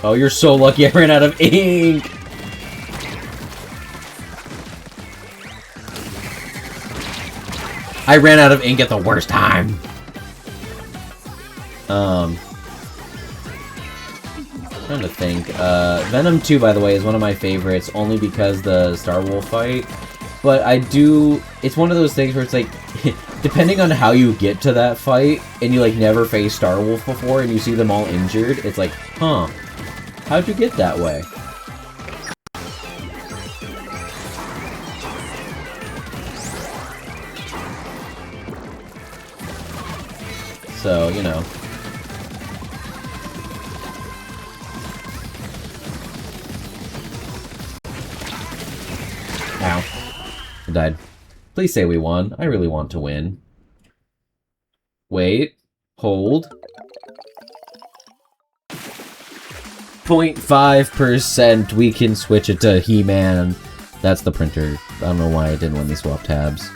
Oh, you're so lucky I ran out of ink! I ran out of ink at the worst time! Trying to think. Venom 2, by the way, is one of my favorites, only because the Star Wolf fight. But I do... It's one of those things where it's like, depending on how you get to that fight, and you, like, never faced Star Wolf before, and you see them all injured, it's like, huh. How'd you get that way? So, you know. died. Please say we won. I really want to win. Wait. Hold. 0.5%. We can switch it to He-Man. That's the printer. I don't know why it didn't let me swap tabs.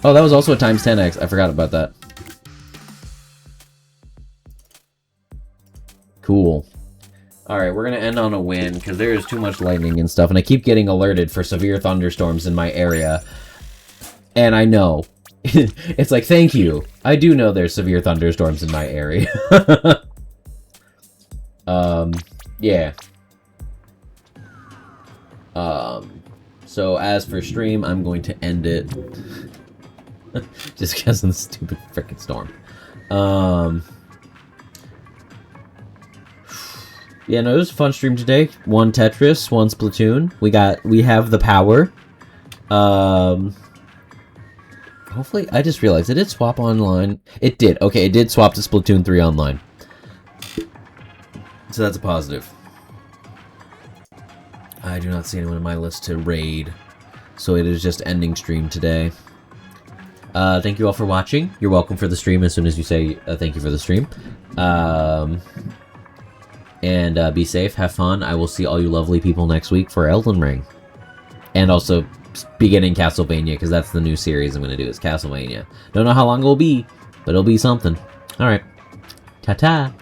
Oh, that was also a times 10x. I forgot about that. Cool. Alright, we're gonna end on a win, because there is too much lightning and stuff, and I keep getting alerted for severe thunderstorms in my area. And I know. It's like, thank you. I do know there's severe thunderstorms in my area. Yeah. So as for stream, I'm going to end it. Just because of the stupid frickin' storm. Yeah, no, it was a fun stream today. One Tetris, one Splatoon. We have the power. Hopefully, I just realized it did swap online. It did. Okay, it did swap to Splatoon 3 online. So that's a positive. I do not see anyone on my list to raid. So it is just ending stream today. Thank you all for watching. You're welcome for the stream as soon as you say thank you for the stream. And be safe, have fun. I will see all you lovely people next week for Elden Ring. And also beginning Castlevania, because that's the new series I'm going to do, is Castlevania. Don't know how long it will be, but it'll be something. Alright. Ta-ta!